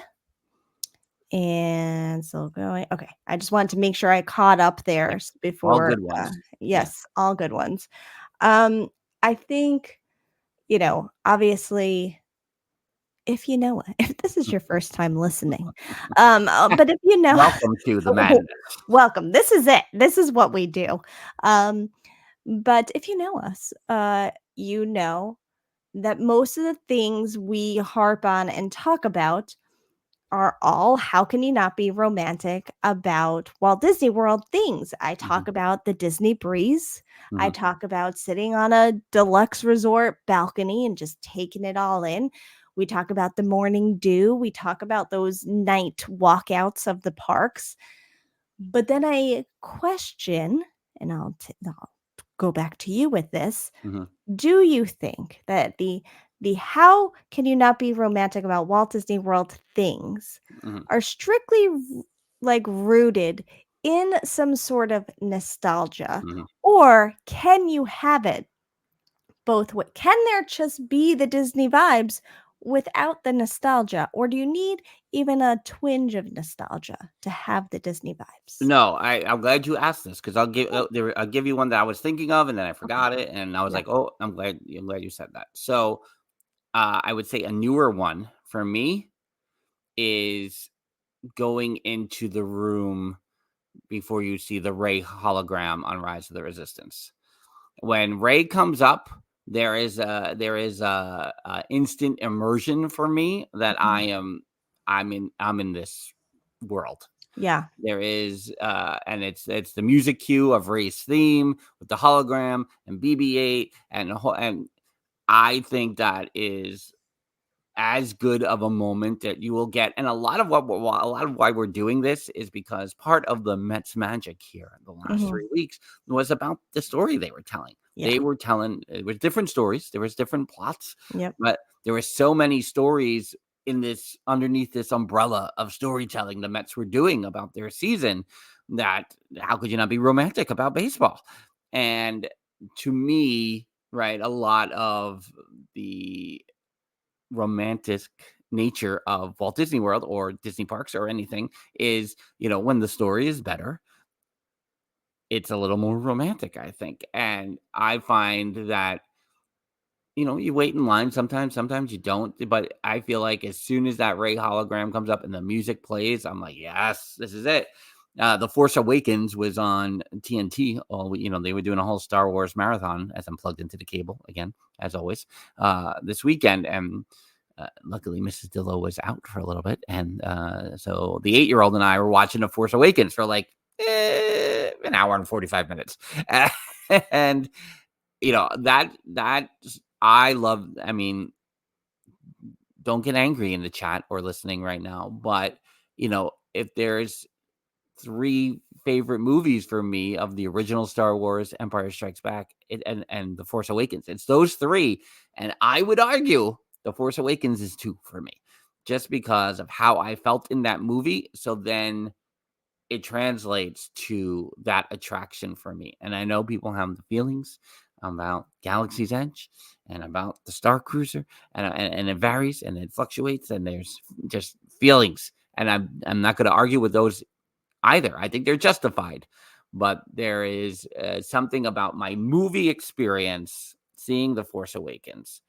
And still going. Okay. I just wanted to make sure I caught up there before. All good ones. Yes, all good ones. I think, obviously, if this is your first time listening, but if welcome to the madness. Welcome. This is it. This is what we do. But if you know us, you know that most of the things we harp on and talk about are all how can you not be romantic about Walt Disney World things. I talk about the Disney breeze. I talk about sitting on a deluxe resort balcony and just taking it all in. We talk about the morning dew. We talk about those night walkouts of the parks. But then I question, and I'll go back to you with this. Do you think that the how can you not be romantic about Walt Disney World things are strictly like rooted in some sort of nostalgia, or can you have it both ways? Can there just be the Disney vibes without the nostalgia, or do you need even a twinge of nostalgia to have the Disney vibes? No, I'm glad you asked this because I'll give you one that I was thinking of and then I forgot it and I was like, oh, I'm glad you said that. So I would say a newer one for me is going into the room before you see the Rey hologram on Rise of the Resistance. When Rey comes up, there is a instant immersion for me that I'm in this world. Yeah. There is and it's the music cue of Rey's theme with the hologram and BB-8 and I think that is as good of a moment that you will get. And a lot of why we're doing this is because part of the Mets magic here in the last 3 weeks was about the story they were telling. They were telling, it was different stories. There was different plots, but there were so many stories underneath this umbrella of storytelling the Mets were doing about their season that how could you not be romantic about baseball? And to me, right, a lot of the romantic nature of Walt Disney World or Disney parks or anything is, when the story is better, it's a little more romantic, I think. And I find that, you wait in line sometimes you don't. But I feel like as soon as that Rey hologram comes up and the music plays, I'm like, yes, this is it. The Force Awakens was on TNT. They were doing a whole Star Wars marathon as I'm plugged into the cable again, as always, this weekend. And luckily, Mrs. Dillo was out for a little bit. And so the 8-year-old and I were watching The Force Awakens for like an hour and 45 minutes. And, that I love. I mean, don't get angry in the chat or listening right now. But, if there's 3 favorite movies for me of the original Star Wars, Empire Strikes Back, and The Force Awakens, it's those 3. And I would argue The Force Awakens is 2 for me, just because of how I felt in that movie. So then it translates to that attraction for me. And I know people have the feelings about Galaxy's Edge and about the Star Cruiser, and it varies and it fluctuates, and there's just feelings. And I'm not going to argue with those either. I think they're justified, but there is something about my movie experience seeing The Force Awakens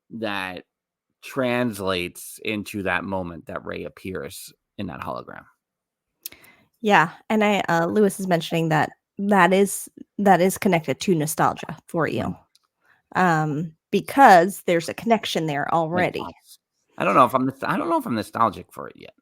that translates into that moment that Rey appears in that hologram. Yeah, and Lewis is mentioning that that is connected to nostalgia for you. Mm. Because there's a connection there Makes already. sense. I don't know if I'm nostalgic for it yet.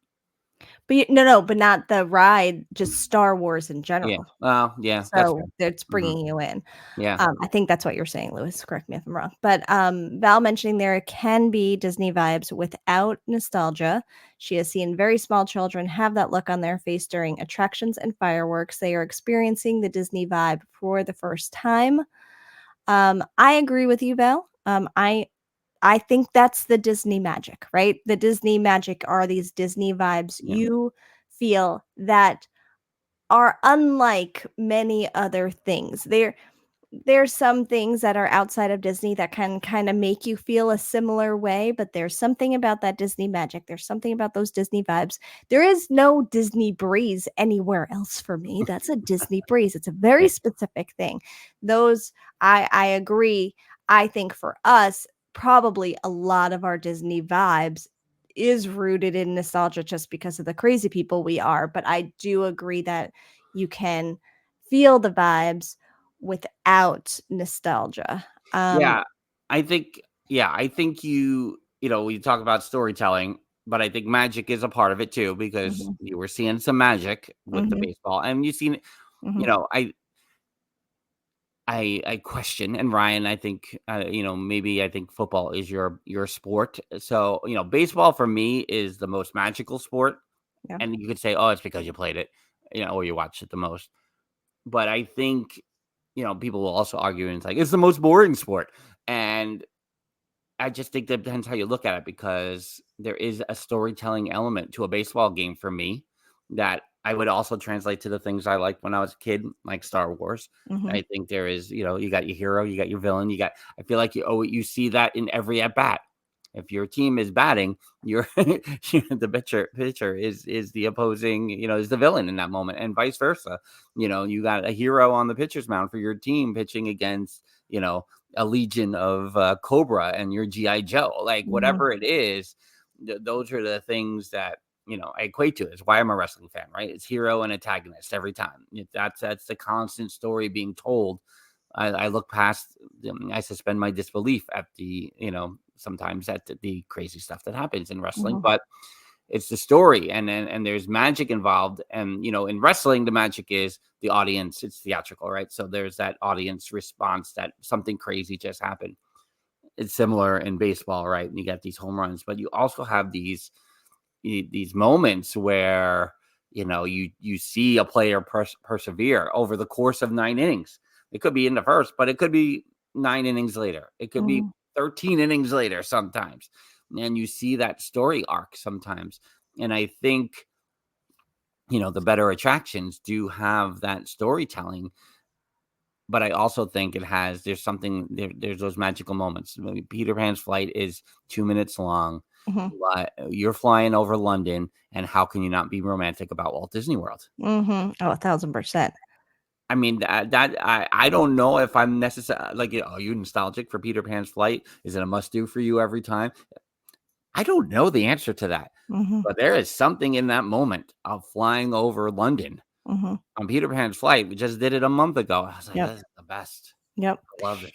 But no, but not the ride, just Star Wars in Yeah. general. Well, yeah, that's fair. So that's bringing you in. Yeah. I think that's what you're saying, Lewis. Correct me if I'm wrong. But Val mentioning there can be Disney vibes without nostalgia. She has seen very small children have that look on their face during attractions and fireworks. They are experiencing the Disney vibe for the first time. I agree with you, Val. I think that's the Disney magic, right? The Disney magic are these Disney vibes Yeah. you feel that are unlike many other things. There's some things that are outside of Disney that can kind of make you feel a similar way, but there's something about that Disney magic. There's something about those Disney vibes. There is no Disney breeze anywhere else for me. That's a Disney breeze. It's a very Yeah. specific thing. Those, I agree. I think for us, probably a lot of our Disney vibes is rooted in nostalgia just because of the crazy people we are. But I do agree that you can feel the vibes without nostalgia. Yeah. I think we talk about storytelling, but I think magic is a part of it too, because you were seeing some magic with the baseball, and you've seen, I question, and Ryan, I think, maybe I think football is your sport. So, baseball for me is the most magical sport. Yeah. And you could say, oh, it's because you played it, or you watched it the most. But I think, people will also argue, and it's like, it's the most boring sport. And I just think that depends how you look at it, because there is a storytelling element to a baseball game for me that I would also translate to the things I liked when I was a kid, like Star Wars. I think there is, you got your hero, you got your villain, I feel like you see that in every at bat. If your team is batting, you're the pitcher is the opposing, is the villain in that moment, and vice versa. You got a hero on the pitcher's mound for your team pitching against, a legion of Cobra and your GI Joe, like whatever it is. Those are the things that I equate to. Is why I'm a wrestling fan, right? It's hero and antagonist every time. That's the constant story being told. I look past. I suspend my disbelief at the sometimes at the crazy stuff that happens in wrestling, but it's the story, and there's magic involved. And in wrestling, the magic is the audience. It's theatrical, right? So there's that audience response that something crazy just happened. It's similar in baseball, right? And you got these home runs, but you also have these moments where you see a player persevere over the course of 9 innings. It could be in the first, but it could be 9 innings later. It could be 13 innings later sometimes. And you see that story arc sometimes. And I think, the better attractions do have that storytelling. But I also think there's something, there's those magical moments. Peter Pan's flight is 2 minutes long. You're flying over London, and how can you not be romantic about Walt Disney World? Oh, 1,000%. I mean, I don't know if I'm necessarily like, are you nostalgic for Peter Pan's flight? Is it a must do for you every time? I don't know the answer to that, but there is something in that moment of flying over London on Peter Pan's flight. We just did it a month ago. I was like, this is the best. Yep. I love it.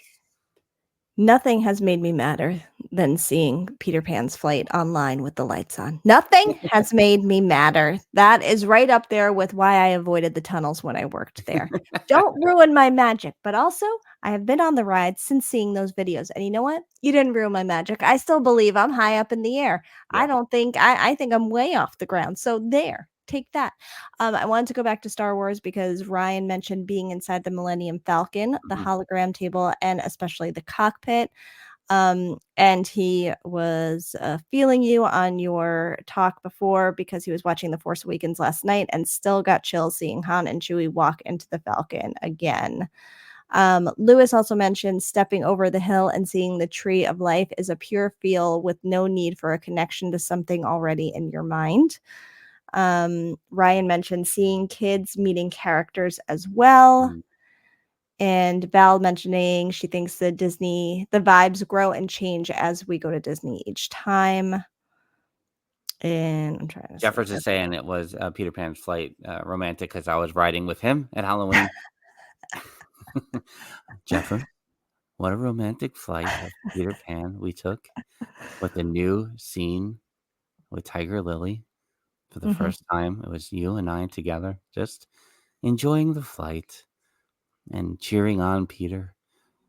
Nothing has made me madder than seeing Peter Pan's flight online with the lights on. Nothing has made me madder. That is right up there with why I avoided the tunnels when I worked there. Don't ruin my magic. But also, I have been on the ride since seeing those videos. And you know what? You didn't ruin my magic. I still believe I'm high up in the air. Yeah. I think I'm way off the ground. So there. Take that. I wanted to go back to Star Wars because Ryan mentioned being inside the Millennium Falcon, the hologram table, and especially the cockpit. And he was feeling you on your talk before because he was watching The Force Awakens last night and still got chills seeing Han and Chewie walk into the Falcon again. Lewis also mentioned stepping over the hill and seeing the tree of life is a pure feel with no need for a connection to something already in your mind. Ryan mentioned seeing kids meeting characters as well. And Val mentioning she thinks the vibes grow and change as we go to Disney each time. And I'm trying to Jeffers is saying it was Peter Pan's flight romantic because I was riding with him at Halloween. Jeffrey, what a romantic flight of Peter Pan we took with the new scene with Tiger Lily. For the Mhm. first time, it was you and I together, just enjoying the flight and cheering on Peter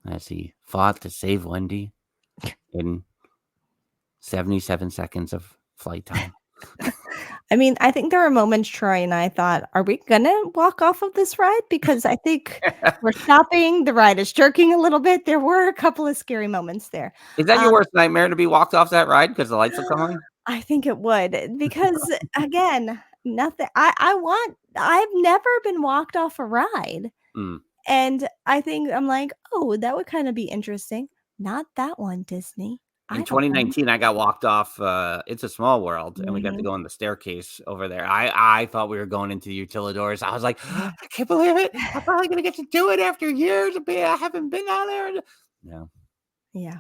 as he fought to save Wendy in 77 seconds of flight time. I mean, I think there were moments Troy and I thought, "Are we gonna walk off of this ride?" Because I think we're stopping, the ride is jerking a little bit. There were a couple of scary moments there. Is that your Um, worst nightmare, to be walked off that ride because the lights will come on? I think it would because, again, nothing I've never been walked off a ride, Mm. and I think I'm like, "Oh, that would kinda be interesting." Not that one, Disney. In I don't know. 2019, I got walked off, It's a Small World, and we got to Mhm. go on the staircase over there. I thought we were going into the utilidors. I was like, Yeah. "I can't believe it. I'm probably gonna get to do it after years of being I haven't been down there." No. Yeah.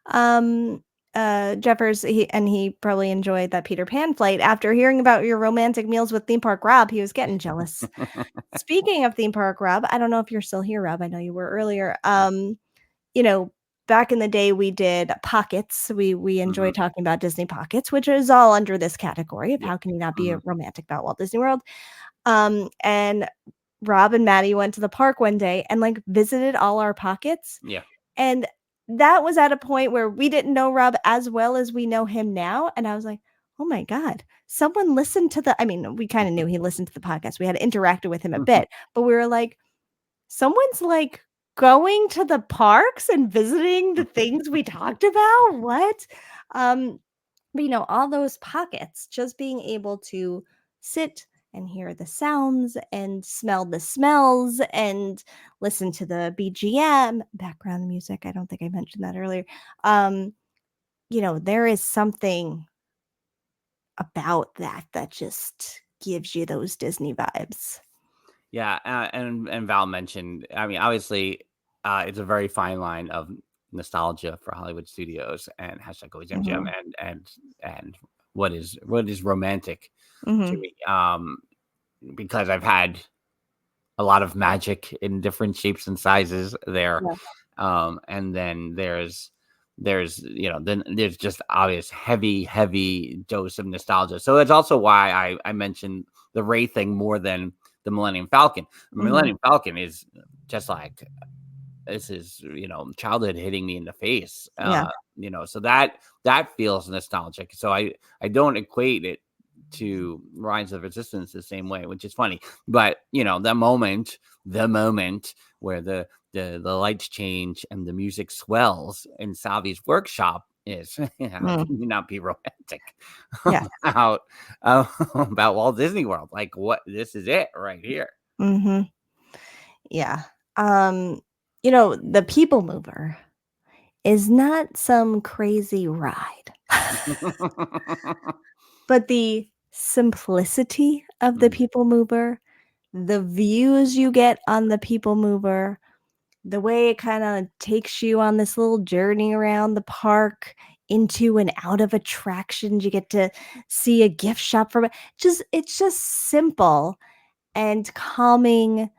Um, Jeffers, he probably enjoyed that Peter Pan flight. After hearing about your romantic meals with theme park Rob, he was getting jealous. Speaking of theme park Rob, I don't know if you're still here, Rob. I know you were earlier. You know, back in the day we did pockets. We enjoy Mhm. talking about Disney pockets, which is all under this category of Yeah. how can you not be a Mhm. romantic about Walt Disney World. And Rob and Maddie went to the park one day and like visited all our pockets. Yeah. And that was at a point where we didn't know Rob as well as we know him now, and I was like, "Oh my god, someone listened to the" I mean, we kinda knew he listened to the podcast, we had interacted with him a bit, but we were like, "Someone's, like, going to the parks and visiting the things we talked about? What?" Um, but, all those pockets, just being able to sit and hear the sounds and smell the smells and listen to the BGM, background music. I don't think I mentioned that earlier. Um, there is something about that that just gives you those Disney vibes. Yeah, and Val mentioned, I mean, obviously, it's a very fine line of nostalgia for Hollywood studios and hashtag always MGM Mhm. and what is romantic to Mhm. me. Because I've had a lot of magic in different shapes and sizes there. Yeah. And then then there's just obvious heavy dose of nostalgia. So that's also why I mentioned the Ray thing more than the Millennium Falcon. The Mhm. Millennium Falcon is just like, this is, childhood hitting me in the face. Yeah. So that feels nostalgic. So I don't equate it to Rise of Resistance the same way, which is funny. But the moment where the lights change and the music swells in Savi's workshop is, how Mm. can you not be romantic Yeah. about about Walt Disney World? Like, what, this is it right here. Mhm. Yeah. The People Mover is not some crazy ride. But the simplicity of the Mm, People Mover, the views you get on the People Mover, the way it kinda takes you on this little journey around the park into and out of attractions, you get to see a gift shop from it. It's just simple and calming,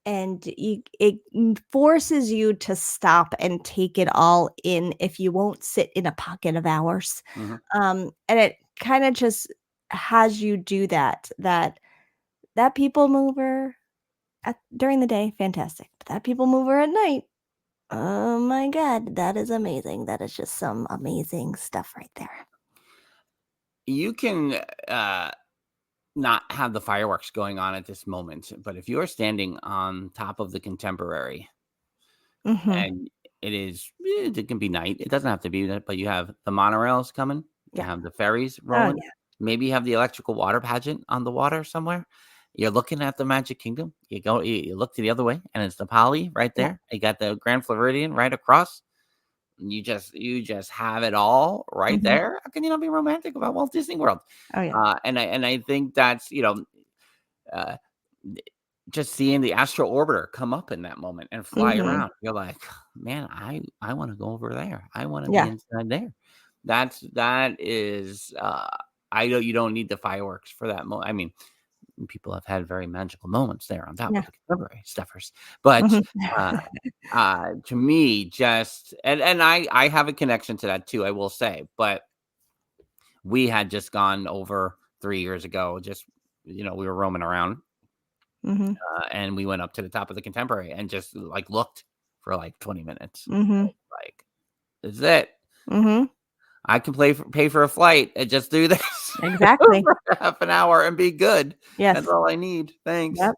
and it forces you to stop and take it all in if you won't sit in a pocket of hours. mhm. And it kinda just has you do that people mover during the day, fantastic. But that people mover at night, oh my god, that is amazing. That is just some amazing stuff right there. You can not have the fireworks going on at this moment, but if you're standing on top of the Contemporary Mhm. and it can be night, it doesn't have to be that, but you have the monorails coming, you Yeah. have the ferries Oh, rolling, yeah. maybe you have the electrical water pageant on the water somewhere. You're looking at the Magic Kingdom. You look to the other way, and it's the Poly right Yeah. there. You got the Grand Floridian right across. You just have it all right Mhm. there. How can you not be romantic about Walt Disney World? Oh, yeah. And I think that's, uh, just seeing the astral orbiter come up in that moment and fly Mhm. around. You're like, man, I want to go over there. I want to be Yeah. inside there. That is, I don't. You don't need the fireworks for that moment. I mean, people have had very magical moments there on top Yeah. of the contemporary stuffers. But Mhm. to me, just and I have a connection to that too, I will say. But we had just gone over 3 years ago. Just we were roaming around, Mhm. and we went up to the top of the contemporary and just like looked for like 20 minutes. Mhm. Like, this is it. Mhm. I can pay for a flight and just do this Exactly. for half an hour and be good. Yes. That's all I need. Thanks. Yep.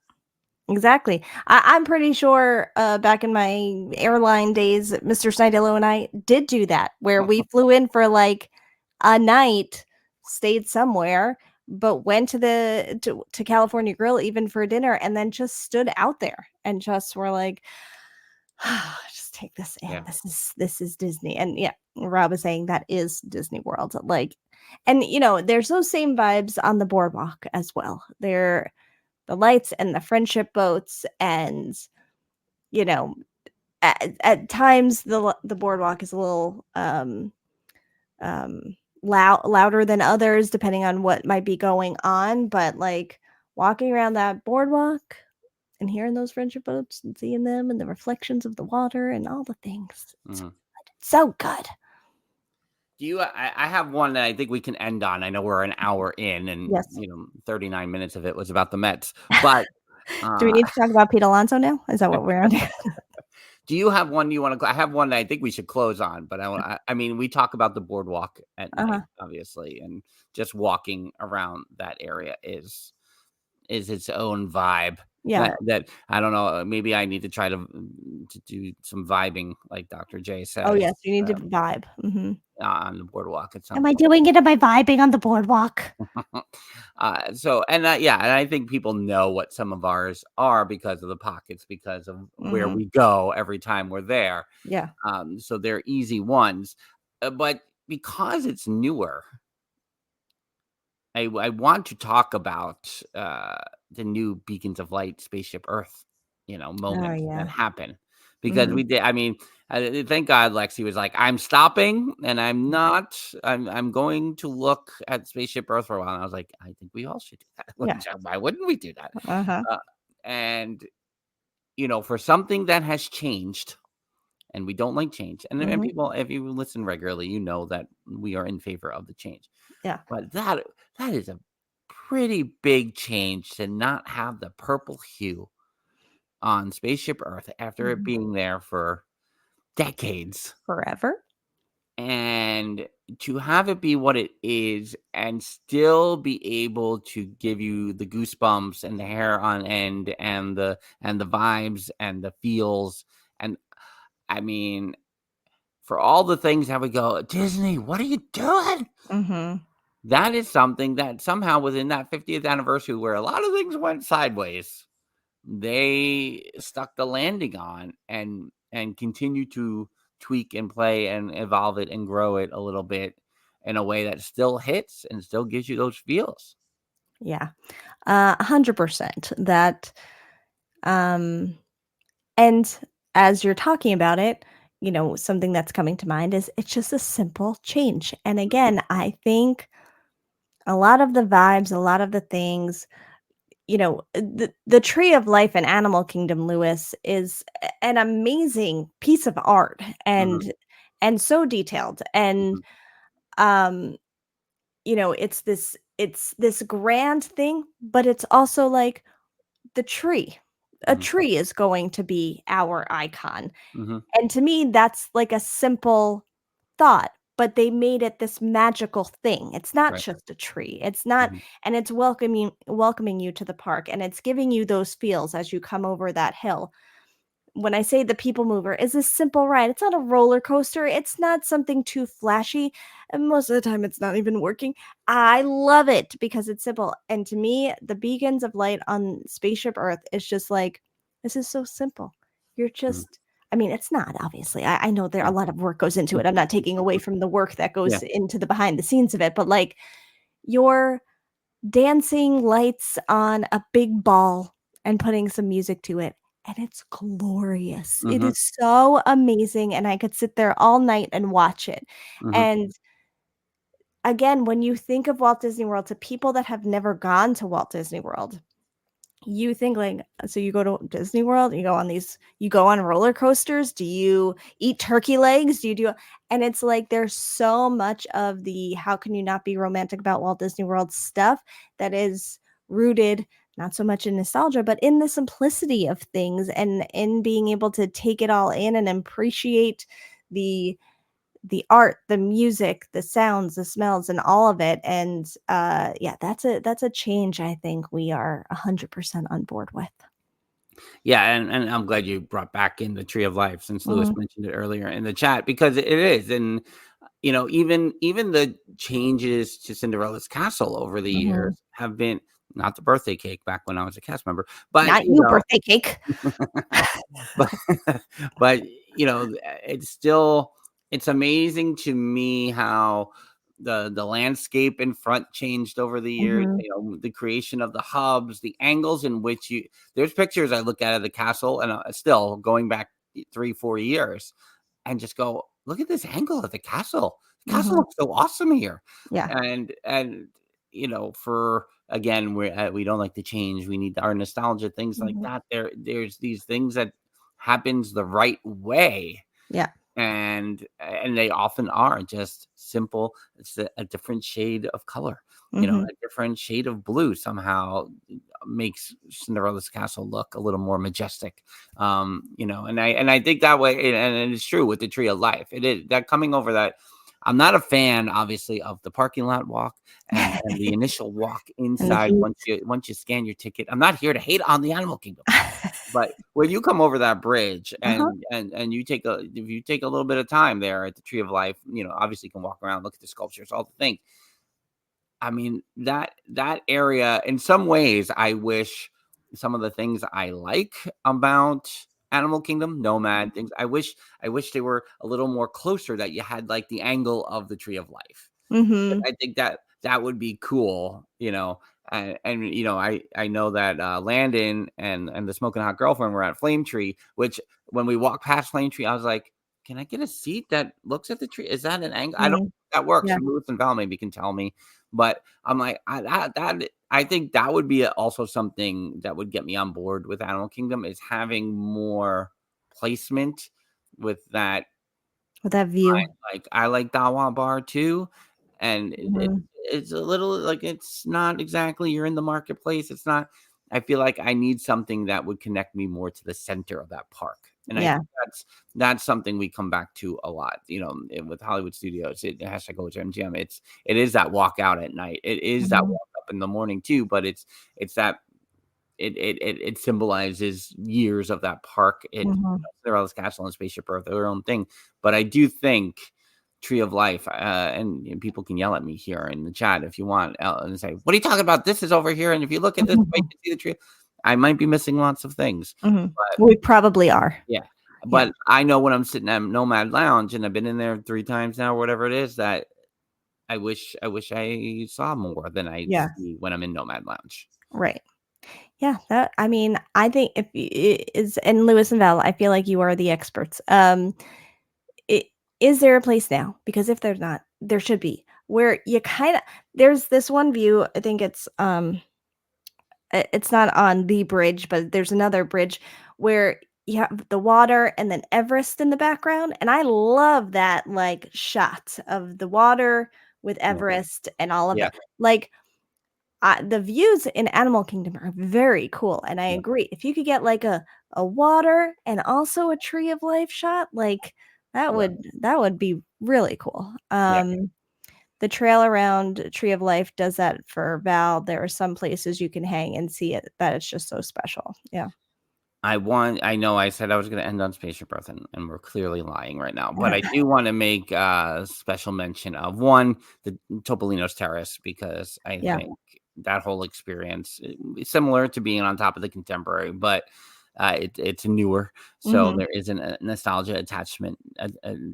Exactly. I'm pretty sure back in my airline days, Mr. Snidillo and I did do that, where we flew in for like a night, stayed somewhere, but went to California Grill even for dinner, and then just stood out there and just were like, just take this in. Yeah. This is Disney. And yeah, Rob was saying that is Disney World. Like, and there's those same vibes on the boardwalk as well. They're the lights and the friendship boats, and at times the boardwalk is a little louder than others depending on what might be going on, but like walking around that boardwalk and hearing those friendship boats and seeing them and the reflections of the water and all the things, it's so good. Do you? I have one that I think we can end on. I know we're an hour in, and Yes. 39 minutes of it was about the Mets. But Do we need to talk about Pete Alonso now? Is that what we're on? do you have one you want to? I have one that I think we should close on. But I mean, we talk about the boardwalk at night, obviously, and just walking around that area is its own vibe. Yeah. That I don't know. Maybe I need to try to do some vibing, like Dr. J says. Oh yes, you need to vibe. Mm-hmm. On the boardwalk at some Am I doing it? Am I vibing on the boardwalk? And I think people know what some of ours are because of the pockets, because of where we go every time we're there. Yeah. So they're easy ones, but because it's newer, I want to talk about the new Beacons of Light Spaceship Earth, moment that happened, because we did. I mean, thank God Lexi was like, I'm stopping and I'm not. I'm going to look at Spaceship Earth for a while. And I was like, I think we all should do that. Yeah. Why wouldn't we do that? And for something that has changed, and we don't like change, and people, if you listen regularly, you know that we are in favor of the change. Yeah. But that is a pretty big change to not have the purple hue on Spaceship Earth after it being there for decades. Forever. And to have it be what it is and still be able to give you the goosebumps and the hair on end and the vibes and the feels. And I mean, for all the things that we go, Disney, what are you doing? That is something that somehow within that 50th anniversary, where a lot of things went sideways, they stuck the landing on and continue to tweak and play and evolve it and grow it a little bit in a way that still hits and still gives you those feels. Yeah, 100%. That, and as you're talking about it, something that's coming to mind is it's just a simple change. And again, I think a lot of the vibes, a lot of the things, the Tree of Life in Animal Kingdom, Lewis, is an amazing piece of art and so detailed. And it's this grand thing, but it's also like the tree. A tree is going to be our icon. And to me, that's like a simple thought, but they made it this magical thing. It's not just a tree. It's not, and it's welcoming you to the park, and it's giving you those feels as you come over that hill. When I say the people mover is a simple ride, it's not a roller coaster. It's not something too flashy. And most of the time it's not even working. I love it because it's simple. And to me, the beacons of light on Spaceship Earth is just like, this is so simple. You're just, I mean, it's not, obviously. I know there a lot of work goes into it. I'm not taking away from the work that goes into the behind the scenes of it, but like you're dancing lights on a big ball and putting some music to it. And it's glorious. It is so amazing. And I could sit there all night and watch it. And again, when you think of Walt Disney World, to people that have never gone to Walt Disney World, you think like, so you go to Disney World, you go on roller coasters, do you eat turkey legs, and it's like there's so much of the how can you not be romantic about Walt Disney World stuff that is rooted not so much in nostalgia, but in the simplicity of things and in being able to take it all in and appreciate the art, the music, the sounds, the smells, and all of it. And that's a change I think we are 100% on board with. Yeah, and I'm glad you brought back in the Tree of Life, since Lewis mentioned it earlier in the chat, because it is. And even the changes to Cinderella's castle over the years have been, not the birthday cake back when I was a cast member, but not you birthday cake. but it's still, it's amazing to me how the landscape in front changed over the years. The creation of the hubs, the angles in which there's pictures I look at of the castle, and still going back 3-4 years, and just go, look at this angle of the castle. The castle looks so awesome here. Yeah. And for, again, we don't like to change. We need our nostalgia, things like that. There's these things that happens the right way. Yeah. And they often are just simple. It's a different shade of color, a different shade of blue somehow makes Cinderella's castle look a little more majestic. And I think that way, and it's true with the Tree of Life. It is that coming over that. I'm not a fan, obviously, of the parking lot walk and the initial walk inside once you scan your ticket. I'm not here to hate on the Animal Kingdom, but when you come over that bridge and you take if you take a little bit of time there at the Tree of Life, obviously you can walk around, look at the sculptures, all the things. I mean, that area, in some ways, I wish some of the things I like about Animal Kingdom, Nomad things, I wish they were a little more closer, that you had like the angle of the Tree of Life. I think that would be cool, and I know that Landon and the Smoking Hot Girlfriend were at Flame Tree, which when we walked past Flame Tree, I was like, can I get a seat that looks at the tree? Is that an angle? I don't think that works. Yeah. Lewis and Val maybe can tell me, but I'm like, I think that would be also something that would get me on board with Animal Kingdom, is having more placement with that view. I like Dawa Bar too, and it's a little like, it's not exactly you're in the marketplace. It's not. I feel like I need something that would connect me more to the center of that park, and I think that's something we come back to a lot. With Hollywood Studios, it has to go to MGM. It is that walk out at night. It is that walk up in the morning too, but it's that. It symbolizes years of that park. Cinderella's Castle and Spaceship Earth are their own thing, but I do think Tree of Life, and people can yell at me here in the chat if you want and say, "What are you talking about? This is over here." And if you look at this, you can see the tree. I might be missing lots of things. But, we probably are. Yeah, but I know when I'm sitting at Nomad Lounge, and I've been in there 3 times now, or whatever it is, that I wish I saw more than I see when I'm in Nomad Lounge. Right. Yeah, I think if it is, and Lewis and Val, I feel like you are the experts. Is there a place now? Because if there's not, there should be, where you there's this one view. I think it's not on the bridge, but there's another bridge where you have the water and then Everest in the background, and I love that like shot of the water with Everest and all of it. Like, the views in Animal Kingdom are very cool, and I agree. If you could get like a water and also a Tree of Life shot, like that would be really cool. The trail around Tree of Life does that for Val. There are some places you can hang and see it, that it's just so special. Yeah. I know I said I was going to end on Spaceship Earth, and we're clearly lying right now, but I do want to make a special mention of the Topolino's Terrace, because I think that whole experience is similar to being on top of the Contemporary, but it's newer, so there isn't a nostalgia attachment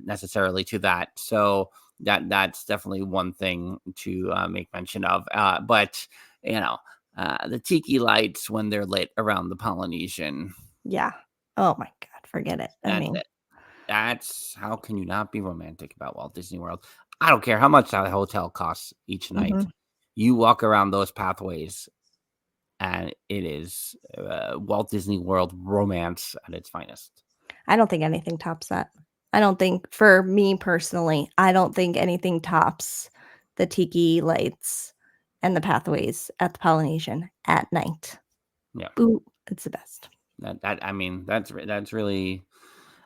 necessarily to that. So that's definitely one thing to make mention of. But the tiki lights when they're lit around the Polynesian. Yeah. Oh my God, forget it. That's how can you not be romantic about Walt Disney World? I don't care how much that hotel costs each night. Mhm. You walk around those pathways, and it is Walt Disney World romance at its finest. I don't think anything tops that. I don't think, for me personally, I don't think anything tops the tiki lights and the pathways at the Polynesian at night. Yeah. Ooh, it's the best. I mean, that's really.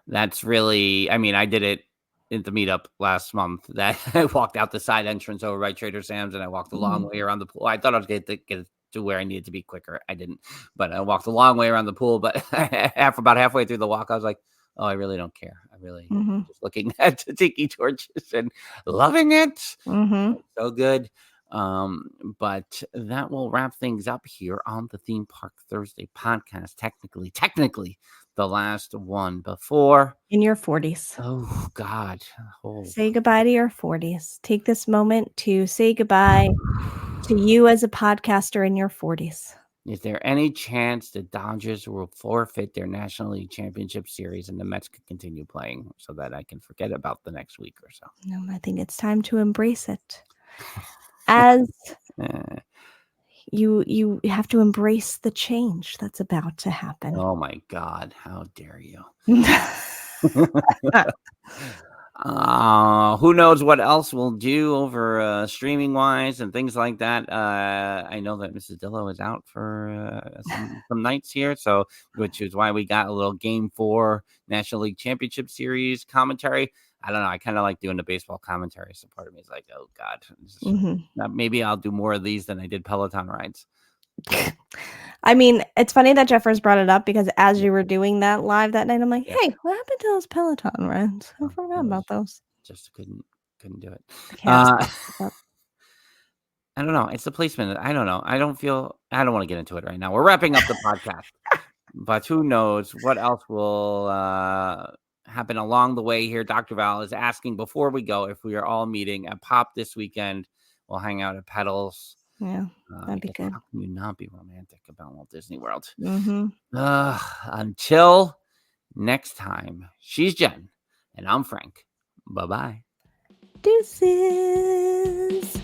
I mean, I did it at the meetup last month. That I walked out the side entrance over by Trader Sam's, and I walked a long way around the pool. I thought I was going to get to where I needed to be quicker. I didn't, but I walked a long way around the pool. But about halfway through the walk, I was like, "Oh, I really don't care. I really just looking at the tiki torches and loving it. So good." But that will wrap things up here on the Theme Park Thursday podcast. Technically, the last one before In your 40s. Oh God! Say goodbye to your 40s. Take this moment to say goodbye to you as a podcaster in your 40s. Is there any chance the Dodgers will forfeit their National League Championship Series and the Mets can continue playing so that I can forget about the next week or so? No, I think it's time to embrace it. As you have to embrace the change that's about to happen. Oh my God! How dare you? Who knows what else we'll do over streaming wise and things like that. I know that Mrs. Dillo is out for some nights here, so which is why we got a little Game 4 National League Championship Series commentary. I don't know. I kind of like doing the baseball commentary. So part of me is like, oh God, maybe I'll do more of these than I did Peloton rides. I mean, it's funny that Jeffers brought it up because as you were doing that live that night, I'm like, hey, what happened to those Peloton rides? I forgot about those. Just couldn't do it. I don't know. It's the placement. I don't know. I don't want to get into it right now. We're wrapping up the podcast, but who knows what else will happen along the way here. Dr. Val is asking before we go if we are all meeting at Pop this weekend. We'll hang out at Pedals. Yeah, that'd be good. How can you not be romantic about Walt Disney World? Mm-hmm. Until next time, she's Jen, and I'm Frank. Bye-bye. Deuces.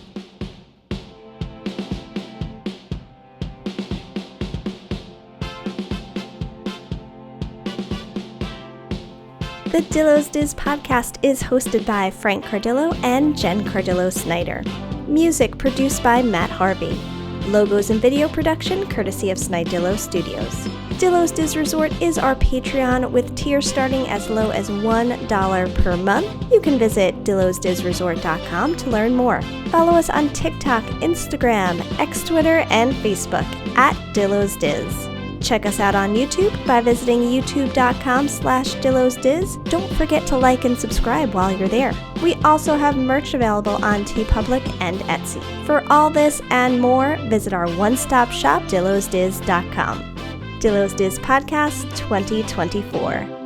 The Dillo's Diz podcast is hosted by Frank Cardillo and Jen Cardillo-Snyder. Music produced by Matt Harvey. Logos and video production courtesy of Snidillo Studios. Dillo's Diz Resort is our Patreon with tiers starting as low as $1 per month. You can visit dillosdizresort.com to learn more. Follow us on TikTok, Instagram, X Twitter, and Facebook at Dillo's Diz. Check us out on YouTube by visiting youtube.com/DillosDiz. Don't forget to like and subscribe while you're there. We also have merch available on TeePublic and Etsy. For all this and more, visit our one-stop shop, dillosdiz.com. Dillo's Diz Podcast 2024.